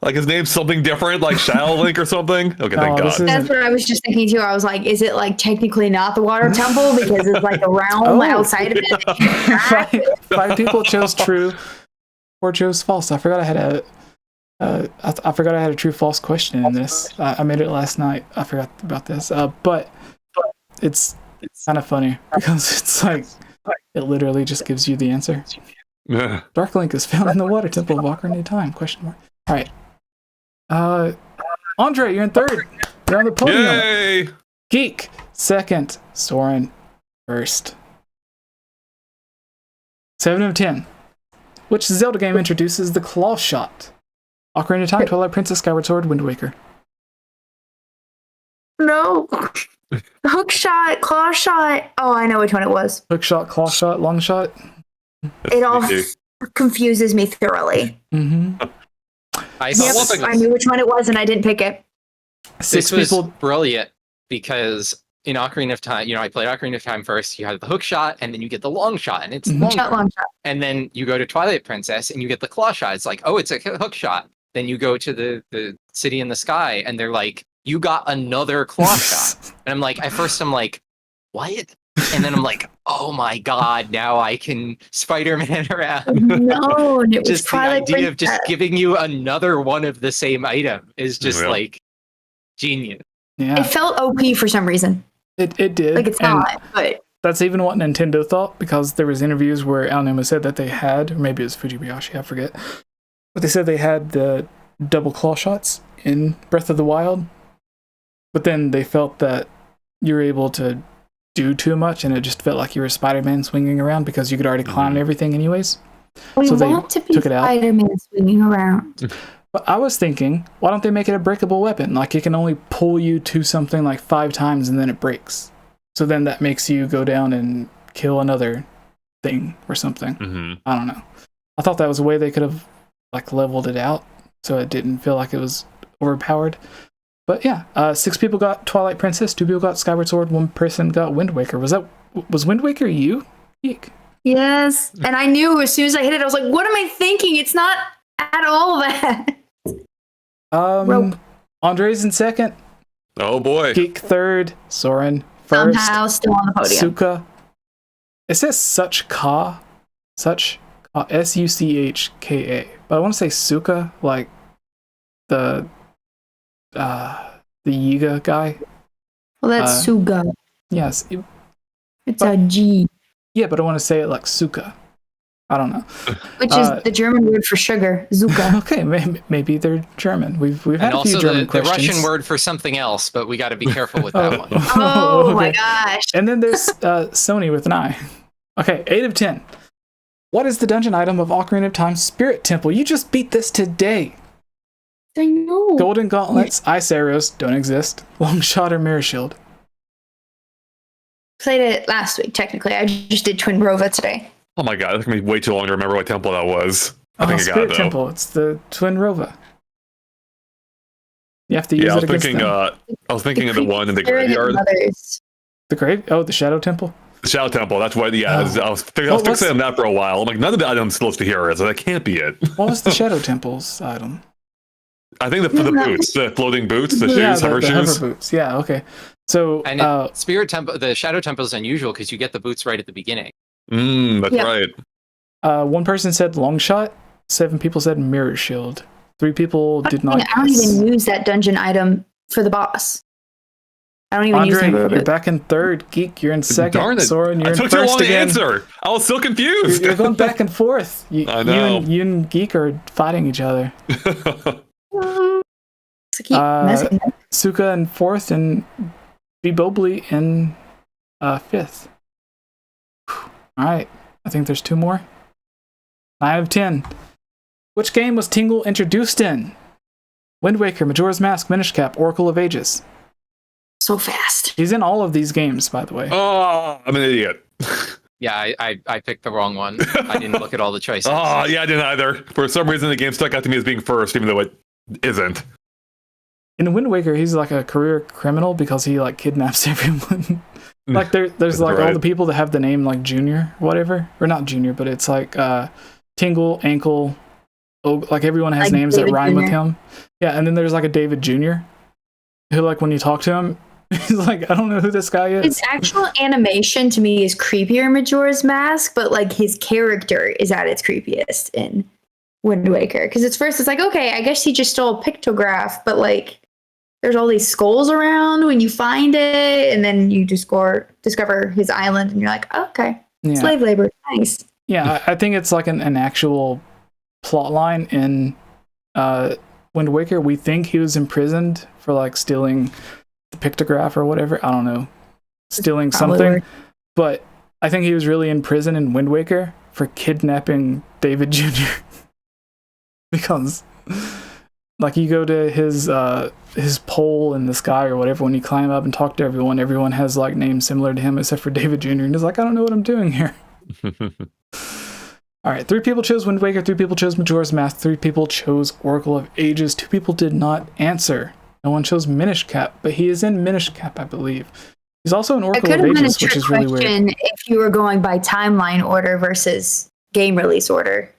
Like his name's something different, like Shadow Link or something? Okay, thank No, this God. that's what I was just thinking too. I was like, is it like technically not the water temple because it's like a realm Oh. outside of it? Five people chose true, 4 chose false. I forgot I had I forgot I had a true false question in this. I made it last night. I forgot about this. But it's kind of funny because it's like it literally just gives you the answer. Yeah. Dark Link is found in the water temple of Ocarina of Time. Question mark. All right. Andre, you're in third. You're on the podium. Yay! Geek second. Soren first. 7 of 10. Which Zelda game introduces the claw shot? Ocarina of Time, Twilight Princess, Skyward Sword, Wind Waker. No. Hook shot, claw shot. Oh, I know which one it was. Hook shot, claw shot, long shot. It all confuses me thoroughly. Mm-hmm. I Yep, thought I knew which one it was and I didn't pick it. Six this was people. brilliant because in Ocarina of Time, I played Ocarina of Time first. You have the hook shot, and then you get the long shot, and it's longer. Shot, long shot. And then you go to Twilight Princess, and you get the claw shot. It's like, oh, it's a hook shot. Then you go to the city in the sky, and they're like, you got another claw shot. And I'm like, at first I'm like, what? And then I'm like, oh my God, now I can Spider-Man around. No, it was Just the Twilight idea of just Princess. giving you another one of the same item is just Yeah. like genius. Yeah, It felt OP for some reason. it did. Like it's And not, but that's even what Nintendo thought, because there was interviews where Aonuma said that they had, or maybe it was Fujibayashi, I forget, but they said they had the double claw shots in Breath of the Wild, but then they felt that you were able to do too much, and it just felt like you were Spider-Man swinging around because you could already climb everything anyways. we So they want to be took it out. Spider-Man swinging around. But I was thinking, why don't they make it a breakable weapon? Like, it can only pull you to something like 5 times and then it breaks. So then that makes you go down and kill another thing or something. Mm-hmm. I don't know. I thought that was a way they could have like leveled it out so it didn't feel like it was overpowered. But yeah, 6 people got Twilight Princess, 2 people got Skyward Sword, 1 person got Wind Waker. Was Wind Waker you? Eek. Yes, and I knew as soon as I hit it, I was like, "What am I thinking? It's not at all that." Rope. Andre's in second, Oh boy. Geek third, Soren first, Somehow still on the podium. Suka. It says 𝗙𝗹𝗹𝗃𝗃, 𝗙𝗵𝗃𝗃𝗃, but I want to say Suka, like the Yiga guy. Well, that's Suga. Yes, It's a G, yeah, but I want to say it like Suka. I don't know. which is the German word for sugar. Zuka. Okay, maybe they're German. We've had And a few also German the questions. Russian word for something else, but we got to be careful with that one. Oh my okay. gosh! And then there's Sony with an I. Okay, 8 of 10. What is the dungeon item of Ocarina of Time Spirit Temple? You just beat this today. I know. Golden gauntlets, ice arrows don't exist. Long shot or mirror shield. Played it last week. Technically, I just did Twin Rova today. Oh my God, it's gonna be way too long to remember what temple that was. I think I got Spirit it though. Temple. It's the Twin Rova. You have to use Yeah, I it was against thinking. them. I was thinking of the one in the Spirit graveyard. Mothers. The grave? Oh, the Shadow Temple. The Shadow Temple. That's what. Yeah, Oh. I was What's- fixating on that for a while. I'm like, none of the items listed here, so that can't be it. What was the Shadow Temple's item? I think the boots, the floating boots, the Yeah, shoes, hover the shoes. hover boots. Yeah, okay. So, And Spirit Temple, the Shadow Temple is unusual because you get the boots right at the beginning. That's Yep. right. 1 person said long shot, 7 people said mirror shield. 3 people did not I don't guess. even use that dungeon item for the boss. I don't even use Andre, the you're back in third. Geek, you're in second. Darn it! Soren, you're I in took too first long to again. answer. I was so confused. You're going back and forth. I know. You and Geek are fighting each other. So keep messing. Suka in 4th and 𝗵𝗃𝗍𝗄 in 5th. All right, I think there's 2 more. 9 of 10. Which game was Tingle introduced in? Wind Waker, Majora's Mask, Minish Cap, Oracle of Ages. so fast. He's in all of these games, by the way. Oh, I'm an idiot. Yeah, I picked the wrong one. I didn't look at all the choices. Oh, yeah, I didn't either. For some reason, the game stuck out to me as being first, even though it isn't. In Wind Waker, he's like a career criminal because he like kidnaps everyone. Like there's like all the people that have the name like Junior, whatever, or not Junior, but it's like Tingle, Ankle, like everyone has like names David that rhyme Jr. with him. Yeah, and then there's like a David Jr. who like when you talk to him, he's like, I don't know who this guy is. His actual animation to me is creepier in Majora's Mask, but like his character is at its creepiest in Wind Waker. Because it's like, okay, I guess he just stole a pictograph, but like there's all these skulls around when you find it, and then you discover his island, and you're like, oh, okay, slave labor, nice. Yeah, I think it's like an actual plot line in Wind Waker. We think he was imprisoned for like stealing the pictograph or whatever. I don't know, stealing something. But I think he was really in prison in Wind Waker for kidnapping David Jr. because like you go to his pole in the sky or whatever, when you climb up and talk to everyone has like names similar to him except for David Jr. and he's like, I don't know what I'm doing here. All right, 3 people chose Wind Waker, 3 people chose Majora's Mask, 3 people chose Oracle of Ages, 2 people did not answer. No one chose Minish Cap, but he is in Minish Cap, I believe. He's also in Oracle of Ages, which is really weird. If you were going by timeline order versus game release order.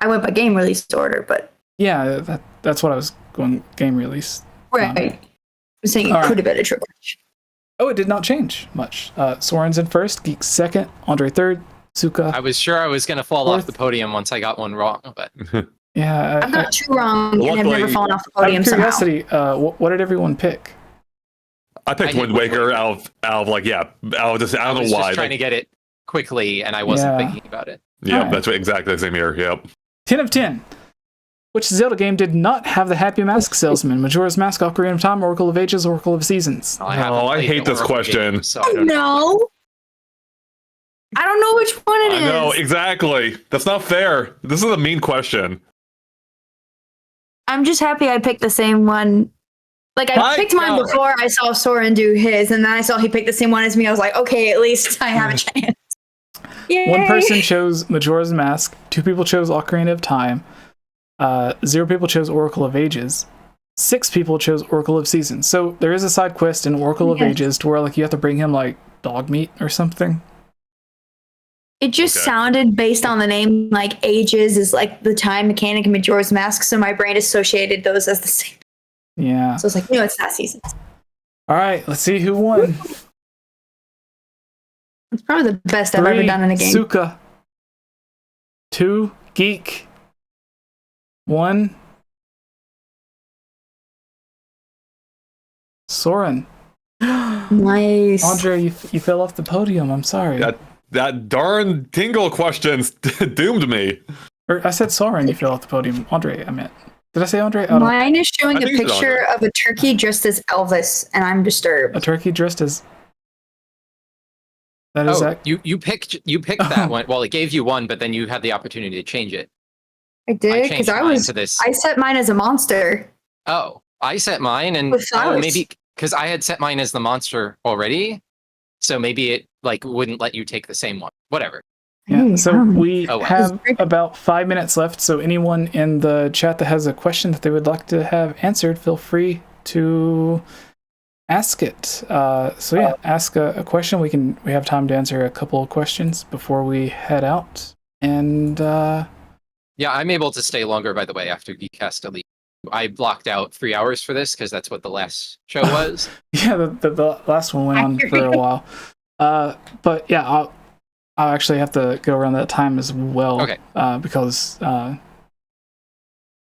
I went by game release order, but yeah, that's what I was going, game release. Right. I'm saying it could have been a trick question. Oh, it did not change much. Sauraen's in first, Geek second, Andre third, Suka. I was sure I was going to fall off the podium once I got one wrong, but yeah, I've got 2 wrong and I've never fallen off the podium out of curiosity, what did everyone pick? I picked Wind Waker out of like, yeah, I was just, I don't know why. Just trying to get it quickly, and I wasn't thinking about it. Yeah, that's exactly the same here. Yep. 10 of 10. Which Zelda game did not have the Happy Mask Salesman? Majora's Mask, Ocarina of Time, Oracle of Ages, Oracle of Seasons. I hate this question. Game, so no. I don't know which one it is. No, exactly. That's not fair. This is a mean question. I'm just happy I picked the same one. Like, I picked mine before I saw Sauraen do his, and then I saw he picked the same one as me. I was like, okay, at least I have a chance. Yay. 1 person chose Majora's Mask, 2 people chose Ocarina of Time, 0 people chose Oracle of Ages, 6 people chose Oracle of Seasons. So there is a side quest in Oracle of Ages to where like you have to bring him like dog meat or something. It just sounded, based on the name, like Ages is like the time mechanic in Majora's Mask, so my brain associated those as the same. Yeah. So it's like, no, it's not Seasons. All right, let's see who won. It's probably the best I've ever done in a game. Suka. 2 Geek. 1 Sauraen. Nice. Andre, you fell off the podium. I'm sorry. That darn Tingle questions doomed me. Or I said Sauraen, you fell off the podium. Andre, I meant. Did I say Andre? Mine is showing a picture of a turkey dressed as Elvis, and I'm disturbed. A turkey dressed as... That is that? You picked that one. Well, it gave you one, but then you had the opportunity to change it. I did, because I set mine as a monster. Oh, I set mine, and maybe because I had set mine as the monster already, so maybe it like wouldn't let you take the same one. Whatever. Yeah, so we have about 5 minutes left, so anyone in the chat that has a question that they would like to have answered, feel free to ask it. So yeah, ask a question. We have time to answer a couple of questions before we head out. And yeah, I'm able to stay longer, by the way, after Geek has to leave. I blocked out 3 hours for this because that's what the last show was. Yeah, the last one went on for a while. But yeah, I'll actually have to go around that time as well. Okay. Because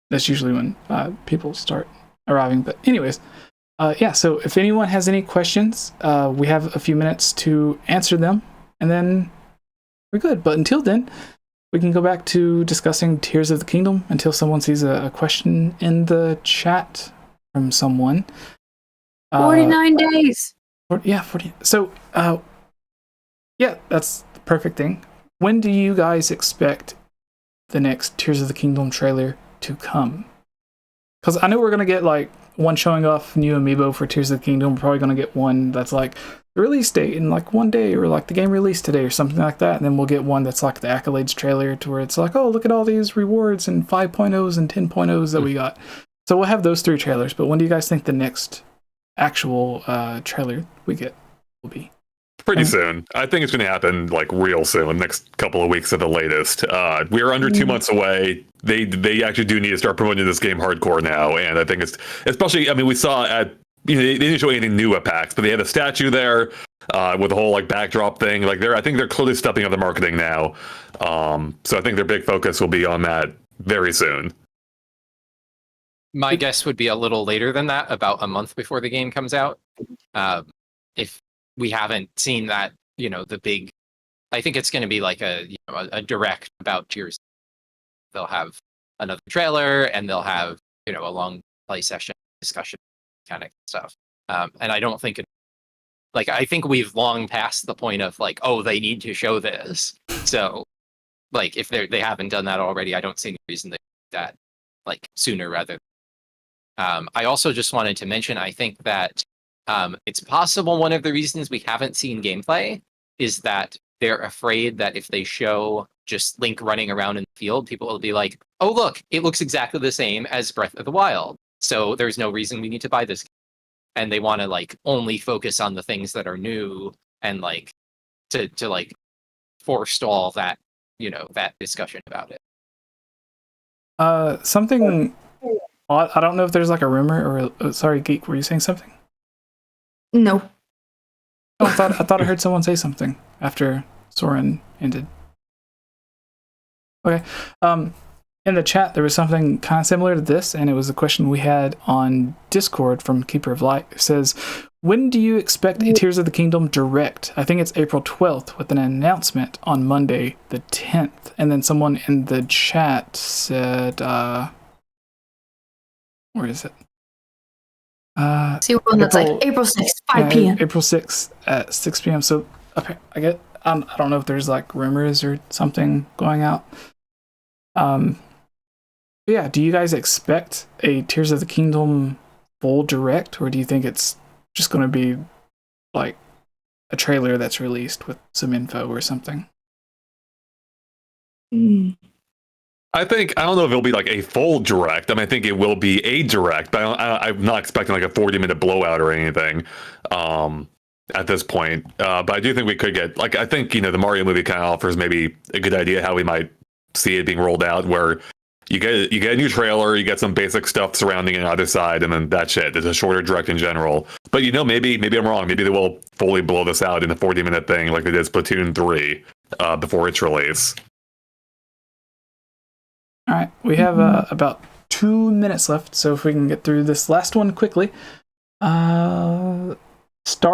that's usually when people start arriving. But anyways, yeah, so if anyone has any questions, we have a few minutes to answer them, and then we're good. But until then, we can go back to discussing Tears of the Kingdom until someone sees a question in the chat from someone. 49 days. Yeah, 40. So, yeah, that's the perfect thing. When do you guys expect the next Tears of the Kingdom trailer to come? Because I know we're going to get, like, one showing off new amiibo for Tears of the Kingdom. We're probably going to get one that's like the release date in like one day, or like the game released today or something like that. And then we'll get one that's like the accolades trailer, to where it's like, oh, look at all these rewards and 5.0s and 10.0s that we got. So we'll have those 3 trailers. But when do you guys think the next actual trailer we get will be? Pretty soon. I think it's going to happen like real soon, next couple of weeks at the latest. We are under 2 months away. They actually do need to start promoting this game hardcore now, and I think it's especially. I mean, we saw at they didn't show anything new at PAX, but they had a statue there with the whole like backdrop thing. Like I think they're clearly stepping up the marketing now. So I think their big focus will be on that very soon. My guess would be a little later than that, about a month before the game comes out. If we haven't seen that, the big, I think it's going to be like a direct about Tears. They'll have another trailer, and they'll have, a long play session discussion kind of stuff. And I don't think I think we've long passed the point of like, oh, they need to show this. So like, if they haven't done that already, I don't see any reason to do that like sooner rather. I also just wanted to mention, I think that it's possible one of the reasons we haven't seen gameplay is that they're afraid that if they show just Link running around in the field, people will be like, oh, look, it looks exactly the same as Breath of the Wild. So there's no reason we need to buy this game. And they want to like only focus on the things that are new, and like to like forestall that, that discussion about it. Something I don't know if there's like a rumor or sorry, Geek, were you saying something? No. Oh, I thought I heard someone say something after Sauraen ended. Okay. In the chat, there was something kind of similar to this, and it was a question we had on Discord from Keeper of Light. It says, when do you expect a Tears of the Kingdom Direct? I think it's April 12th, with an announcement on Monday the 10th. And then someone in the chat said, where is it? See one that's like April 6th, 5 p.m. April 6th at 6 p.m. So I don't know if there's like rumors or something going out. Yeah, do you guys expect a Tears of the Kingdom full direct, or do you think it's just going to be like a trailer that's released with some info or something? I don't know if it'll be like a full direct. I mean, I think it will be a direct, but I'm not expecting like a 40-minute blowout or anything at this point. But I do think we could get, like, I think, the Mario movie kind of offers maybe a good idea how we might see it being rolled out, where you get a new trailer, you get some basic stuff surrounding it on either side, and then that's it. It's a shorter direct in general. But maybe I'm wrong. Maybe they will fully blow this out in a 40-minute thing like they did Splatoon 3 before its release. All right, we have about 2 minutes left, so if we can get through this last one quickly. Star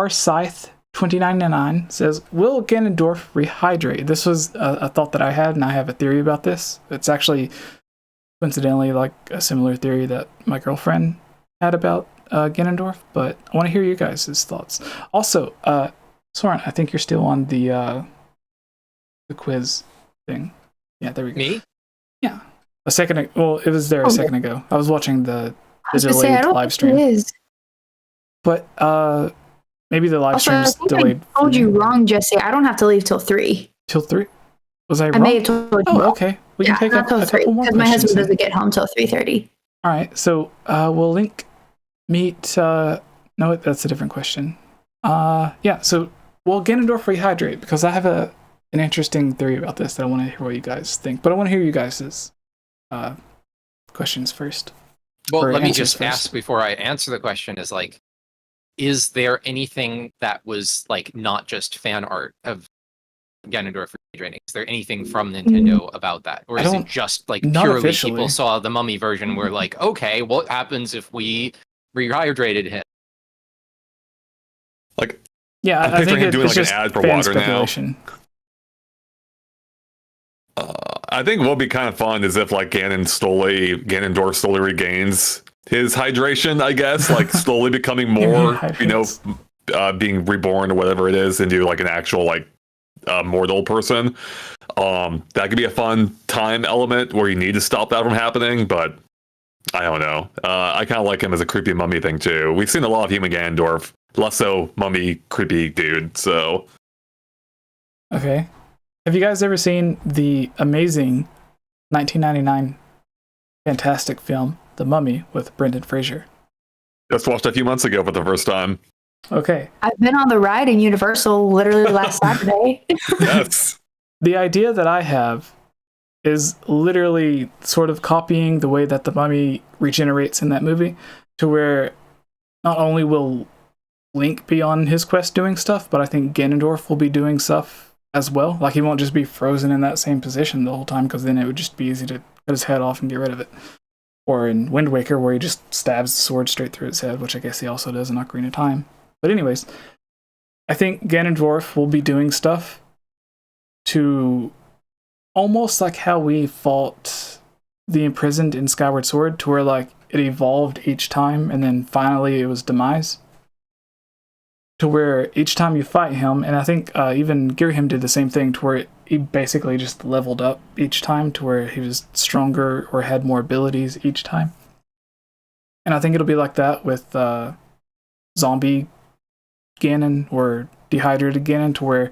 Scythe 2999 says, will Ganondorf rehydrate? This was a thought that I had, and I have a theory about this. It's actually coincidentally like a similar theory that my girlfriend had about Ganondorf, but I want to hear you guys' thoughts. Also, Sauraen, I think you're still on the quiz thing. Yeah, there we go. Me? Yeah. A second ago. Well, it was there a second ago. I was watching the delayed live stream. It is. But maybe the live stream's delayed. I told you wrong, Jessie. I don't have to leave till 3. Till 3? Was I wrong? I may have told you. Oh, okay. We can take a till 3 couple more because my husband questions doesn't get home till 3:30. All right. So we'll link meet. No, that's a different question. Yeah. So will Ganondorf rehydrate? Because I have an interesting theory about this that I want to hear what you guys think. But I want to hear you guys' questions first. Well, let me just ask before I answer the question, is there anything that was like not just fan art of Ganondorf rehydrating? Is there anything from Nintendo about that? Or is it just like purely officially. People saw the Mummy version were like, okay, what happens if we rehydrated him? Like, yeah, I'm picturing him doing like an ad for water now. I think what would be kind of fun is if like Ganondorf slowly regains his hydration, I guess, like slowly becoming more, being reborn or whatever it is into like an actual like mortal person. That could be a fun time element where you need to stop that from happening, but I don't know. I kind of like him as a creepy mummy thing too. We've seen a lot of human Ganondorf, less so mummy creepy dude. So, Okay. Have you guys ever seen the amazing 1999 fantastic film, The Mummy, with Brendan Fraser? just watched a few months ago for the first time. Okay. I've been on the ride in Universal literally last Saturday. Yes. The idea that I have is literally sort of copying the way that the mummy regenerates in that movie, to where not only will Link be on his quest doing stuff, but I think Ganondorf will be doing stuff as well. Like, he won't just be frozen in that same position the whole time, because then it would just be easy to cut his head off and get rid of it. Or in Wind Waker, where he just stabs the sword straight through its head, which I guess he also does in Ocarina of Time. But anyways, I think Ganondorf will be doing stuff to almost like how we fought the Imprisoned in Skyward Sword, to where like it evolved each time and then finally it was demise. To where each time you fight him, and I think even Girahim did the same thing, to where he basically just leveled up each time, to where he was stronger or had more abilities each time. And I think it'll be like that with zombie Ganon or dehydrated Ganon, to where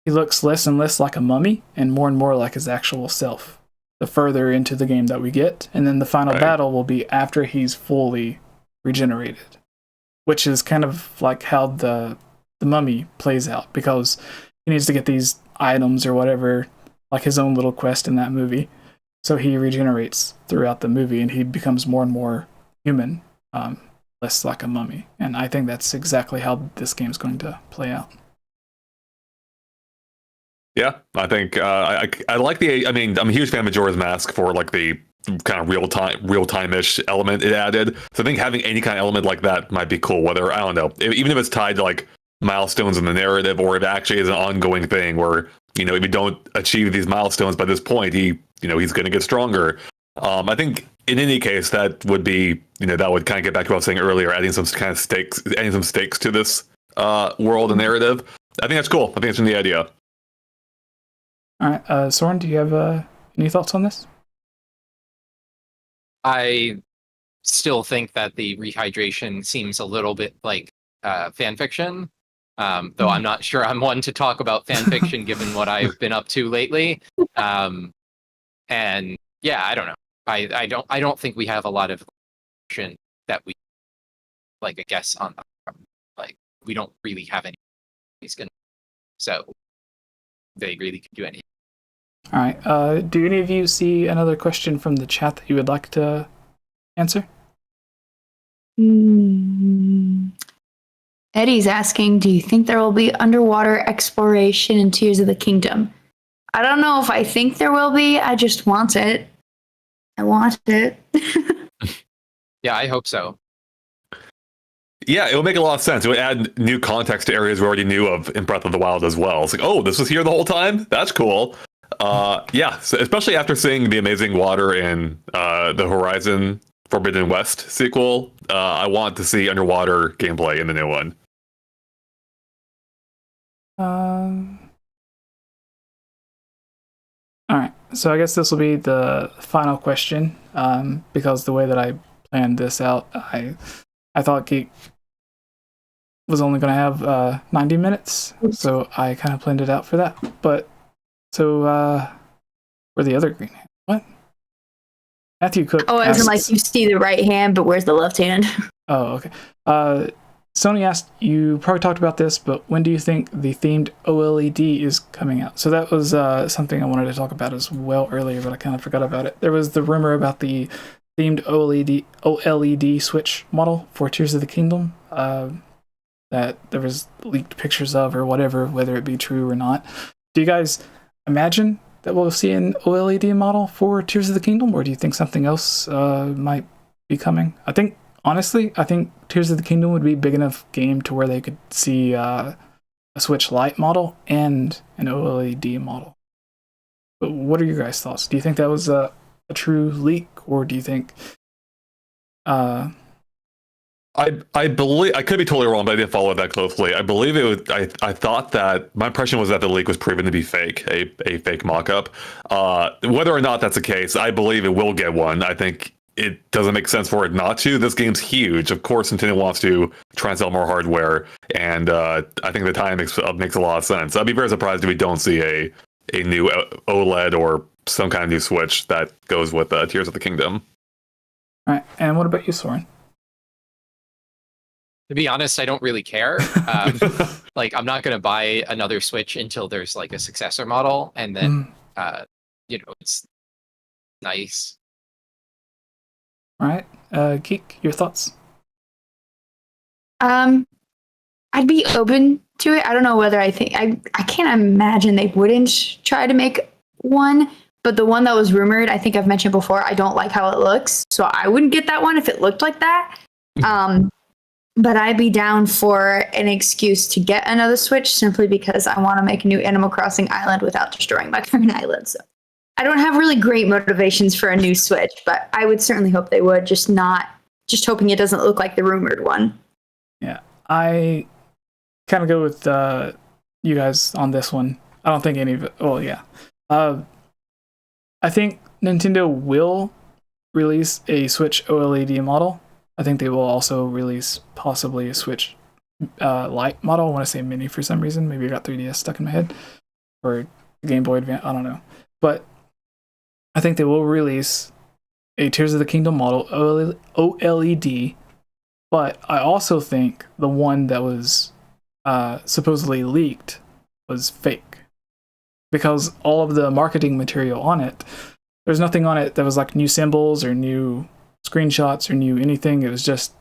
he looks less and less like a mummy and more like his actual self the further into the game that we get. And then the final battle will be after he's fully regenerated, which is kind of like how the mummy plays out, because he needs to get these items or whatever, like his own little quest in that movie. So he regenerates throughout the movie and he becomes more and more human, less like a mummy. And I think that's exactly how this game's going to play out. Yeah, I think I like the. I mean, I'm a huge fan of Majora's Mask for like the kind of real time-ish element it added. So I think having any kind of element like that might be cool. Whether, I don't know, even if it's tied to like milestones in the narrative, or if it actually is an ongoing thing where, you know, if you don't achieve these milestones by this point, he's going to get stronger. I think in any case that would be, that would kind of get back to what I was saying earlier, adding some kind of stakes to this world and narrative. I think that's cool. I think it's in the idea. All right, Sauraen, do you have any thoughts on this? I still think that the rehydration seems a little bit like fan fiction, though I'm not sure I'm one to talk about fan fiction given what I've been up to lately. And yeah, I don't know. I don't think we have a lot of fiction that we like. I guess on like we don't really have any. So they really can do anything. All right. Do any of you see another question from the chat that you would like to answer? Eddie's asking, do you think there will be underwater exploration in Tears of the Kingdom? I don't know if I think there will be. I just want it. I want it. Yeah, I hope so. Yeah, it would make a lot of sense. It would add new context to areas we already knew of in Breath of the Wild as well. It's like, oh, this was here the whole time? That's cool. Yeah, so especially after seeing the amazing water in the Horizon Forbidden West sequel, I want to see underwater gameplay in the new one. All right, so I guess this will be the final question, because the way that I planned this out, I thought Geek was only going to have 90 minutes, so I kind of planned it out for that. But so where the other green hand? What? Matthew Cook. Oh, as in like you see the right hand, but where's the left hand? Oh, okay. Sony asked, you probably talked about this, but when do you think the themed OLED is coming out? So that was something I wanted to talk about as well earlier, but I kind of forgot about it. There was the rumor about the themed OLED Switch model for Tears of the Kingdom that there was leaked pictures of or whatever, whether it be true or not. Do you guys imagine that we'll see an OLED model for Tears of the Kingdom, or do you think something else might be coming? Honestly, I think Tears of the Kingdom would be a big enough game to where they could see a Switch Lite model and an OLED model. But what are your guys' thoughts? Do you think that was a true leak, or do you think... I believe, I could be totally wrong, but I didn't follow it that closely. I believe it was, I thought that, my impression was that the leak was proven to be fake, a fake mock-up. Whether or not that's the case, I believe it will get one. I think it doesn't make sense for it not to. This game's huge. Of course, Nintendo wants to try and sell more hardware, and I think the time makes a lot of sense. I'd be very surprised if we don't see a new OLED or some kind of new Switch that goes with Tears of the Kingdom. All right, and what about you, Soren? To be honest, I don't really care. Like, I'm not going to buy another Switch until there's like a successor model, and then it's nice. All right, Geek, your thoughts? I'd be open to it. I don't know whether I can't imagine they wouldn't try to make one, but the one that was rumored, I think I've mentioned before, I don't like how it looks, so I wouldn't get that one if it looked like that. But I'd be down for an excuse to get another Switch simply because I want to make a new Animal Crossing island without destroying my current island. So I don't have really great motivations for a new Switch, but I would certainly hope they would, just hoping it doesn't look like the rumored one. Yeah, I kind of go with you guys on this one. I don't think any of it. Well, yeah. I think Nintendo will release a Switch OLED model. I think they will also release possibly a Switch Lite model. I want to say mini for some reason. Maybe I got 3DS stuck in my head. Or Game Boy Advance. I don't know. But I think they will release a Tears of the Kingdom model OLED. But I also think the one that was supposedly leaked was fake. Because all of the marketing material on it, there's nothing on it that was like new symbols or new screenshots or new anything. It was just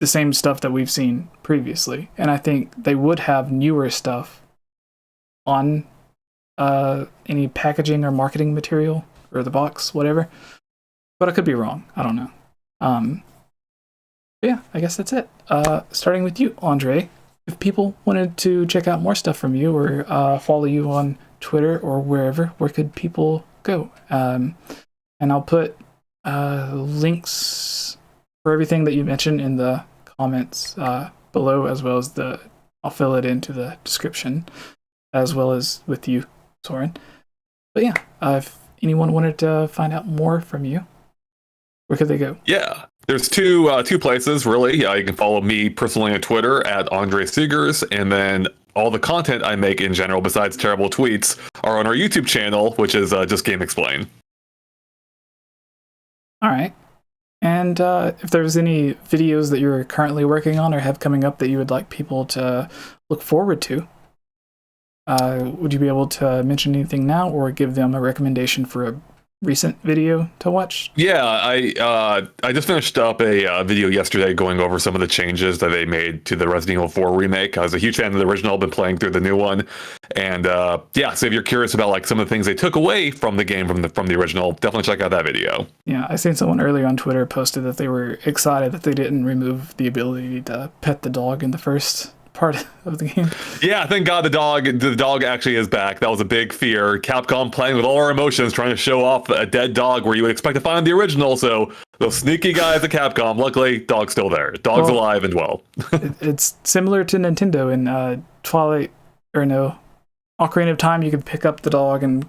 the same stuff that we've seen previously, and I think they would have newer stuff on any packaging or marketing material or the box, whatever, but I could be wrong. I don't know. But yeah, I guess that's it. Starting with you, Andre, if people wanted to check out more stuff from you or follow you on Twitter or wherever, where could people go? And I'll put links for everything that you mentioned in the comments below, as well as I'll fill it into the description, as well as with you, Soren. But yeah, if anyone wanted to find out more from you, where could they go? Yeah, there's two places really. You can follow me personally on Twitter at Andre Seegers, and then all the content I make in general, besides terrible tweets, are on our YouTube channel, which is just Game Explain. All right. And if there's any videos that you're currently working on or have coming up that you would like people to look forward to, would you be able to mention anything now or give them a recommendation for a recent video to watch? Yeah, I just finished up a video yesterday going over some of the changes that they made to the Resident Evil 4 remake. I was a huge fan of the original, been playing through the new one, and yeah, so if you're curious about like some of the things they took away from the game from the original, definitely check out that video. Yeah, I seen someone earlier on Twitter posted that they were excited that they didn't remove the ability to pet the dog in the first part of the game. Yeah, thank God the dog actually is back. That was a big fear. Capcom playing with all our emotions, trying to show off a dead dog where you would expect to find the original. So those sneaky guys at Capcom, luckily, dog's still there. Dog's alive and well. It's similar to Nintendo in Ocarina of Time. You could pick up the dog and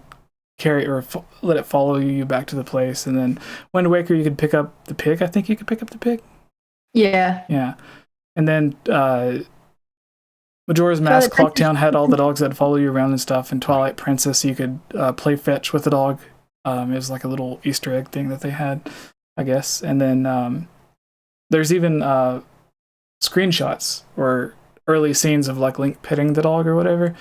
carry or let it follow you back to the place. And then Wind Waker, you could pick up the pig. I think you could pick up the pig. Yeah. Yeah. And then Majora's Mask, Clocktown had all the dogs that follow you around and stuff. And Twilight Princess, you could play fetch with the dog. It was like a little Easter egg thing that they had, I guess. And then there's even screenshots or early scenes of like Link petting the dog or whatever.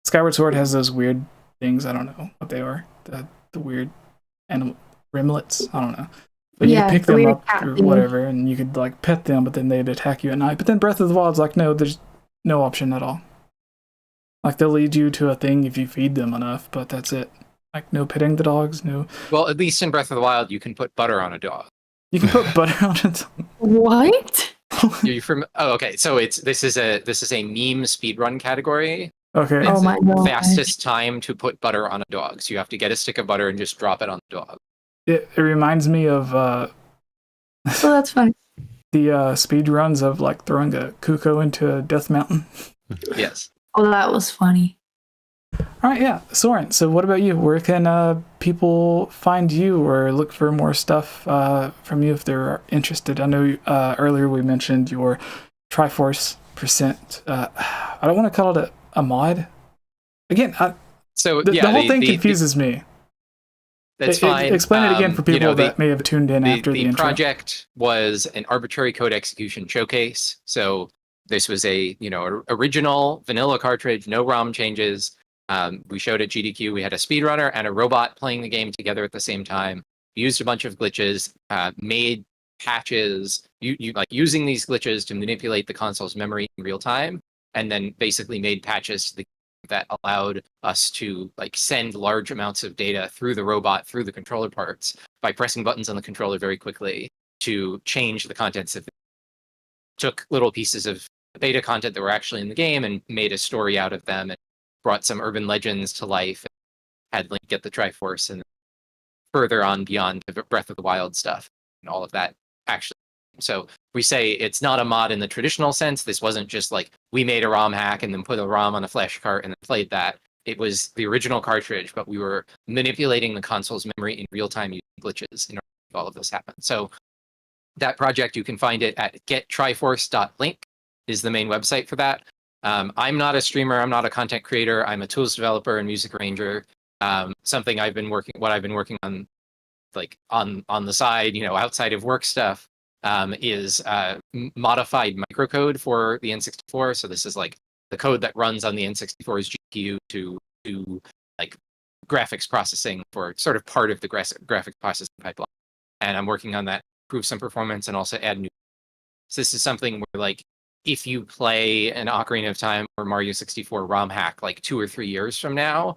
Skyward Sword has those weird things. I don't know what they are. The weird animal rimlets. I don't know. But you could pick them up or whatever, and you could like pet them, but then they'd attack you at night. But then Breath of the Wild's like, no, there's no option at all. Like they'll lead you to a thing if you feed them enough, but that's it. Like no petting the dogs, no. Well, at least in Breath of the Wild, you can put butter on a dog. You can put butter on it. What? You're from? Oh, okay. So this is a meme speedrun category. Okay. It's Oh my God. fastest time to put butter on a dog. So you have to get a stick of butter and just drop it on the dog. It reminds me of Oh, that's funny. the speed runs of like throwing a Cuckoo into a Death Mountain. Yes. Oh, that was funny. All right, yeah, Sauraen. So, what about you? Where can people find you or look for more stuff from you if they're interested? I know earlier we mentioned your Triforce%. I don't want to call it a mod. Again, the whole thing confuses me. That's fine. Explain it again for people that may have tuned in after the intro. The project was an arbitrary code execution showcase. So this was a original vanilla cartridge, no ROM changes. We showed at GDQ. We had a speedrunner and a robot playing the game together at the same time. We used a bunch of glitches, made patches, using these glitches to manipulate the console's memory in real time, and then basically made patches to the that allowed us to send large amounts of data through the robot, through the controller parts, by pressing buttons on the controller very quickly to change the contents of it. Took little pieces of beta content that were actually in the game and made a story out of them and brought some urban legends to life. Had Link get the Triforce and further on beyond the Breath of the Wild stuff and all of that actually. So we say it's not a mod in the traditional sense. This wasn't just we made a ROM hack and then put a ROM on a flash cart and then played that. It was the original cartridge, but we were manipulating the console's memory in real time using glitches in order to make all of this happen. So that project, you can find it at gettriforce.link is the main website for that. I'm not a streamer. I'm not a content creator. I'm a tools developer and music arranger. Something I've been working on, on the side, outside of work stuff. Is modified microcode for the N64. So this is the code that runs on the N64's GPU to do graphics processing for sort of part of the graphics processing pipeline. And I'm working on that, improve some performance and also add new. So this is something where if you play an Ocarina of Time or Mario 64 ROM hack 2 or 3 years from now,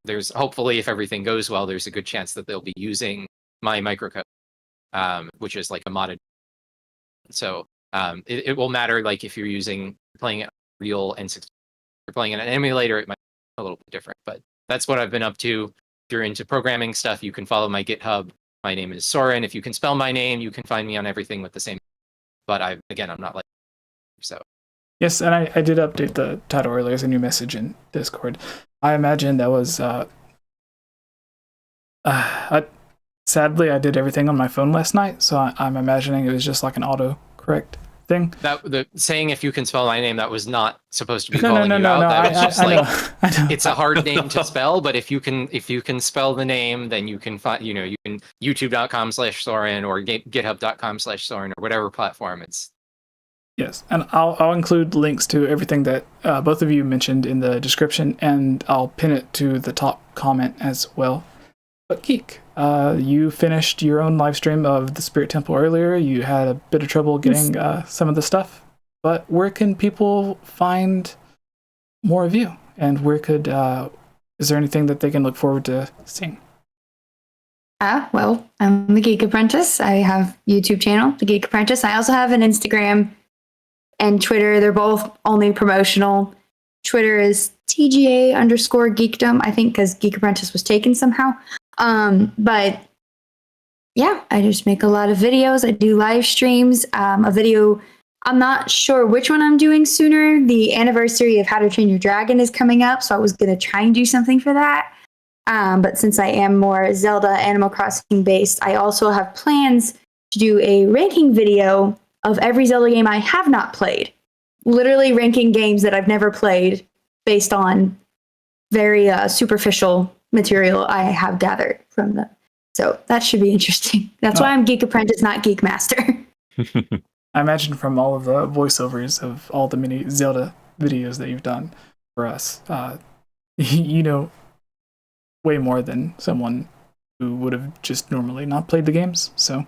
there's hopefully, if everything goes well, there's a good chance that they'll be using my microcode, which is a modded. So it will matter if you're playing it real N64, you're playing it on an emulator, it might be a little bit different. But that's what I've been up to. If you're into programming stuff, you can follow my GitHub. My name is Sauraen. If you can spell my name, you can find me on everything with the same. But I'm not so. Yes, and I did update the title earlier as a new message in Discord. I imagine that was sadly, I did everything on my phone last night, so I'm imagining it was just an autocorrect thing. The saying "if you can spell my name," that was not supposed to be calling you out. That was just I know. It's a hard name to spell, but if you can spell the name, then you can find you can youtube.com/Sauraen or github.com/Sauraen or whatever platform it's. Yes, and I'll include links to everything that both of you mentioned in the description, and I'll pin it to the top comment as well. But Geek, you finished your own live stream of the Spirit Temple earlier. You had a bit of trouble getting some of the stuff, but where can people find more of you? And where is there anything that they can look forward to seeing? Well, I'm the Geek Apprentice. I have a YouTube channel, The Geek Apprentice. I also have an Instagram and Twitter. They're both only promotional. Twitter is TGA_geekdom, I think, because Geek Apprentice was taken somehow. But yeah, I just make a lot of videos. I do live streams. A video, I'm not sure which one I'm doing sooner. The anniversary of How to Train Your Dragon is coming up, so I was going to try and do something for that. But since I am more Zelda Animal Crossing based, I also have plans to do a ranking video of every Zelda game I have not played. Literally ranking games that I've never played based on very superficial material I have gathered from them. So that should be interesting. That's why I'm Geek Apprentice, not Geek Master. I imagine from all of the voiceovers of all the many Zelda videos that you've done for us, you know way more than someone who would have just normally not played the games. So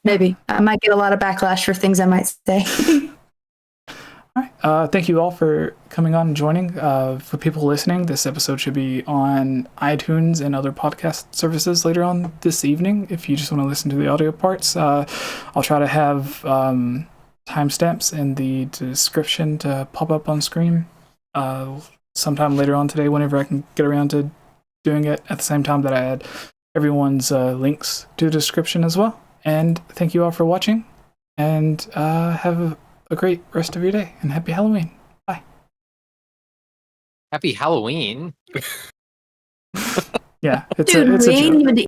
maybe I might get a lot of backlash for things I might say. All right. Thank you all for coming on and joining. For people listening, this episode should be on iTunes and other podcast services later on this evening. If you just want to listen to the audio parts, I'll try to have timestamps in the description to pop up on screen sometime later on today, whenever I can get around to doing it at the same time that I add everyone's links to the description as well. And thank you all for watching, and have a great rest of your day, and happy Halloween. Happy Halloween. Yeah, it's Dude, it's we a ain't joke. even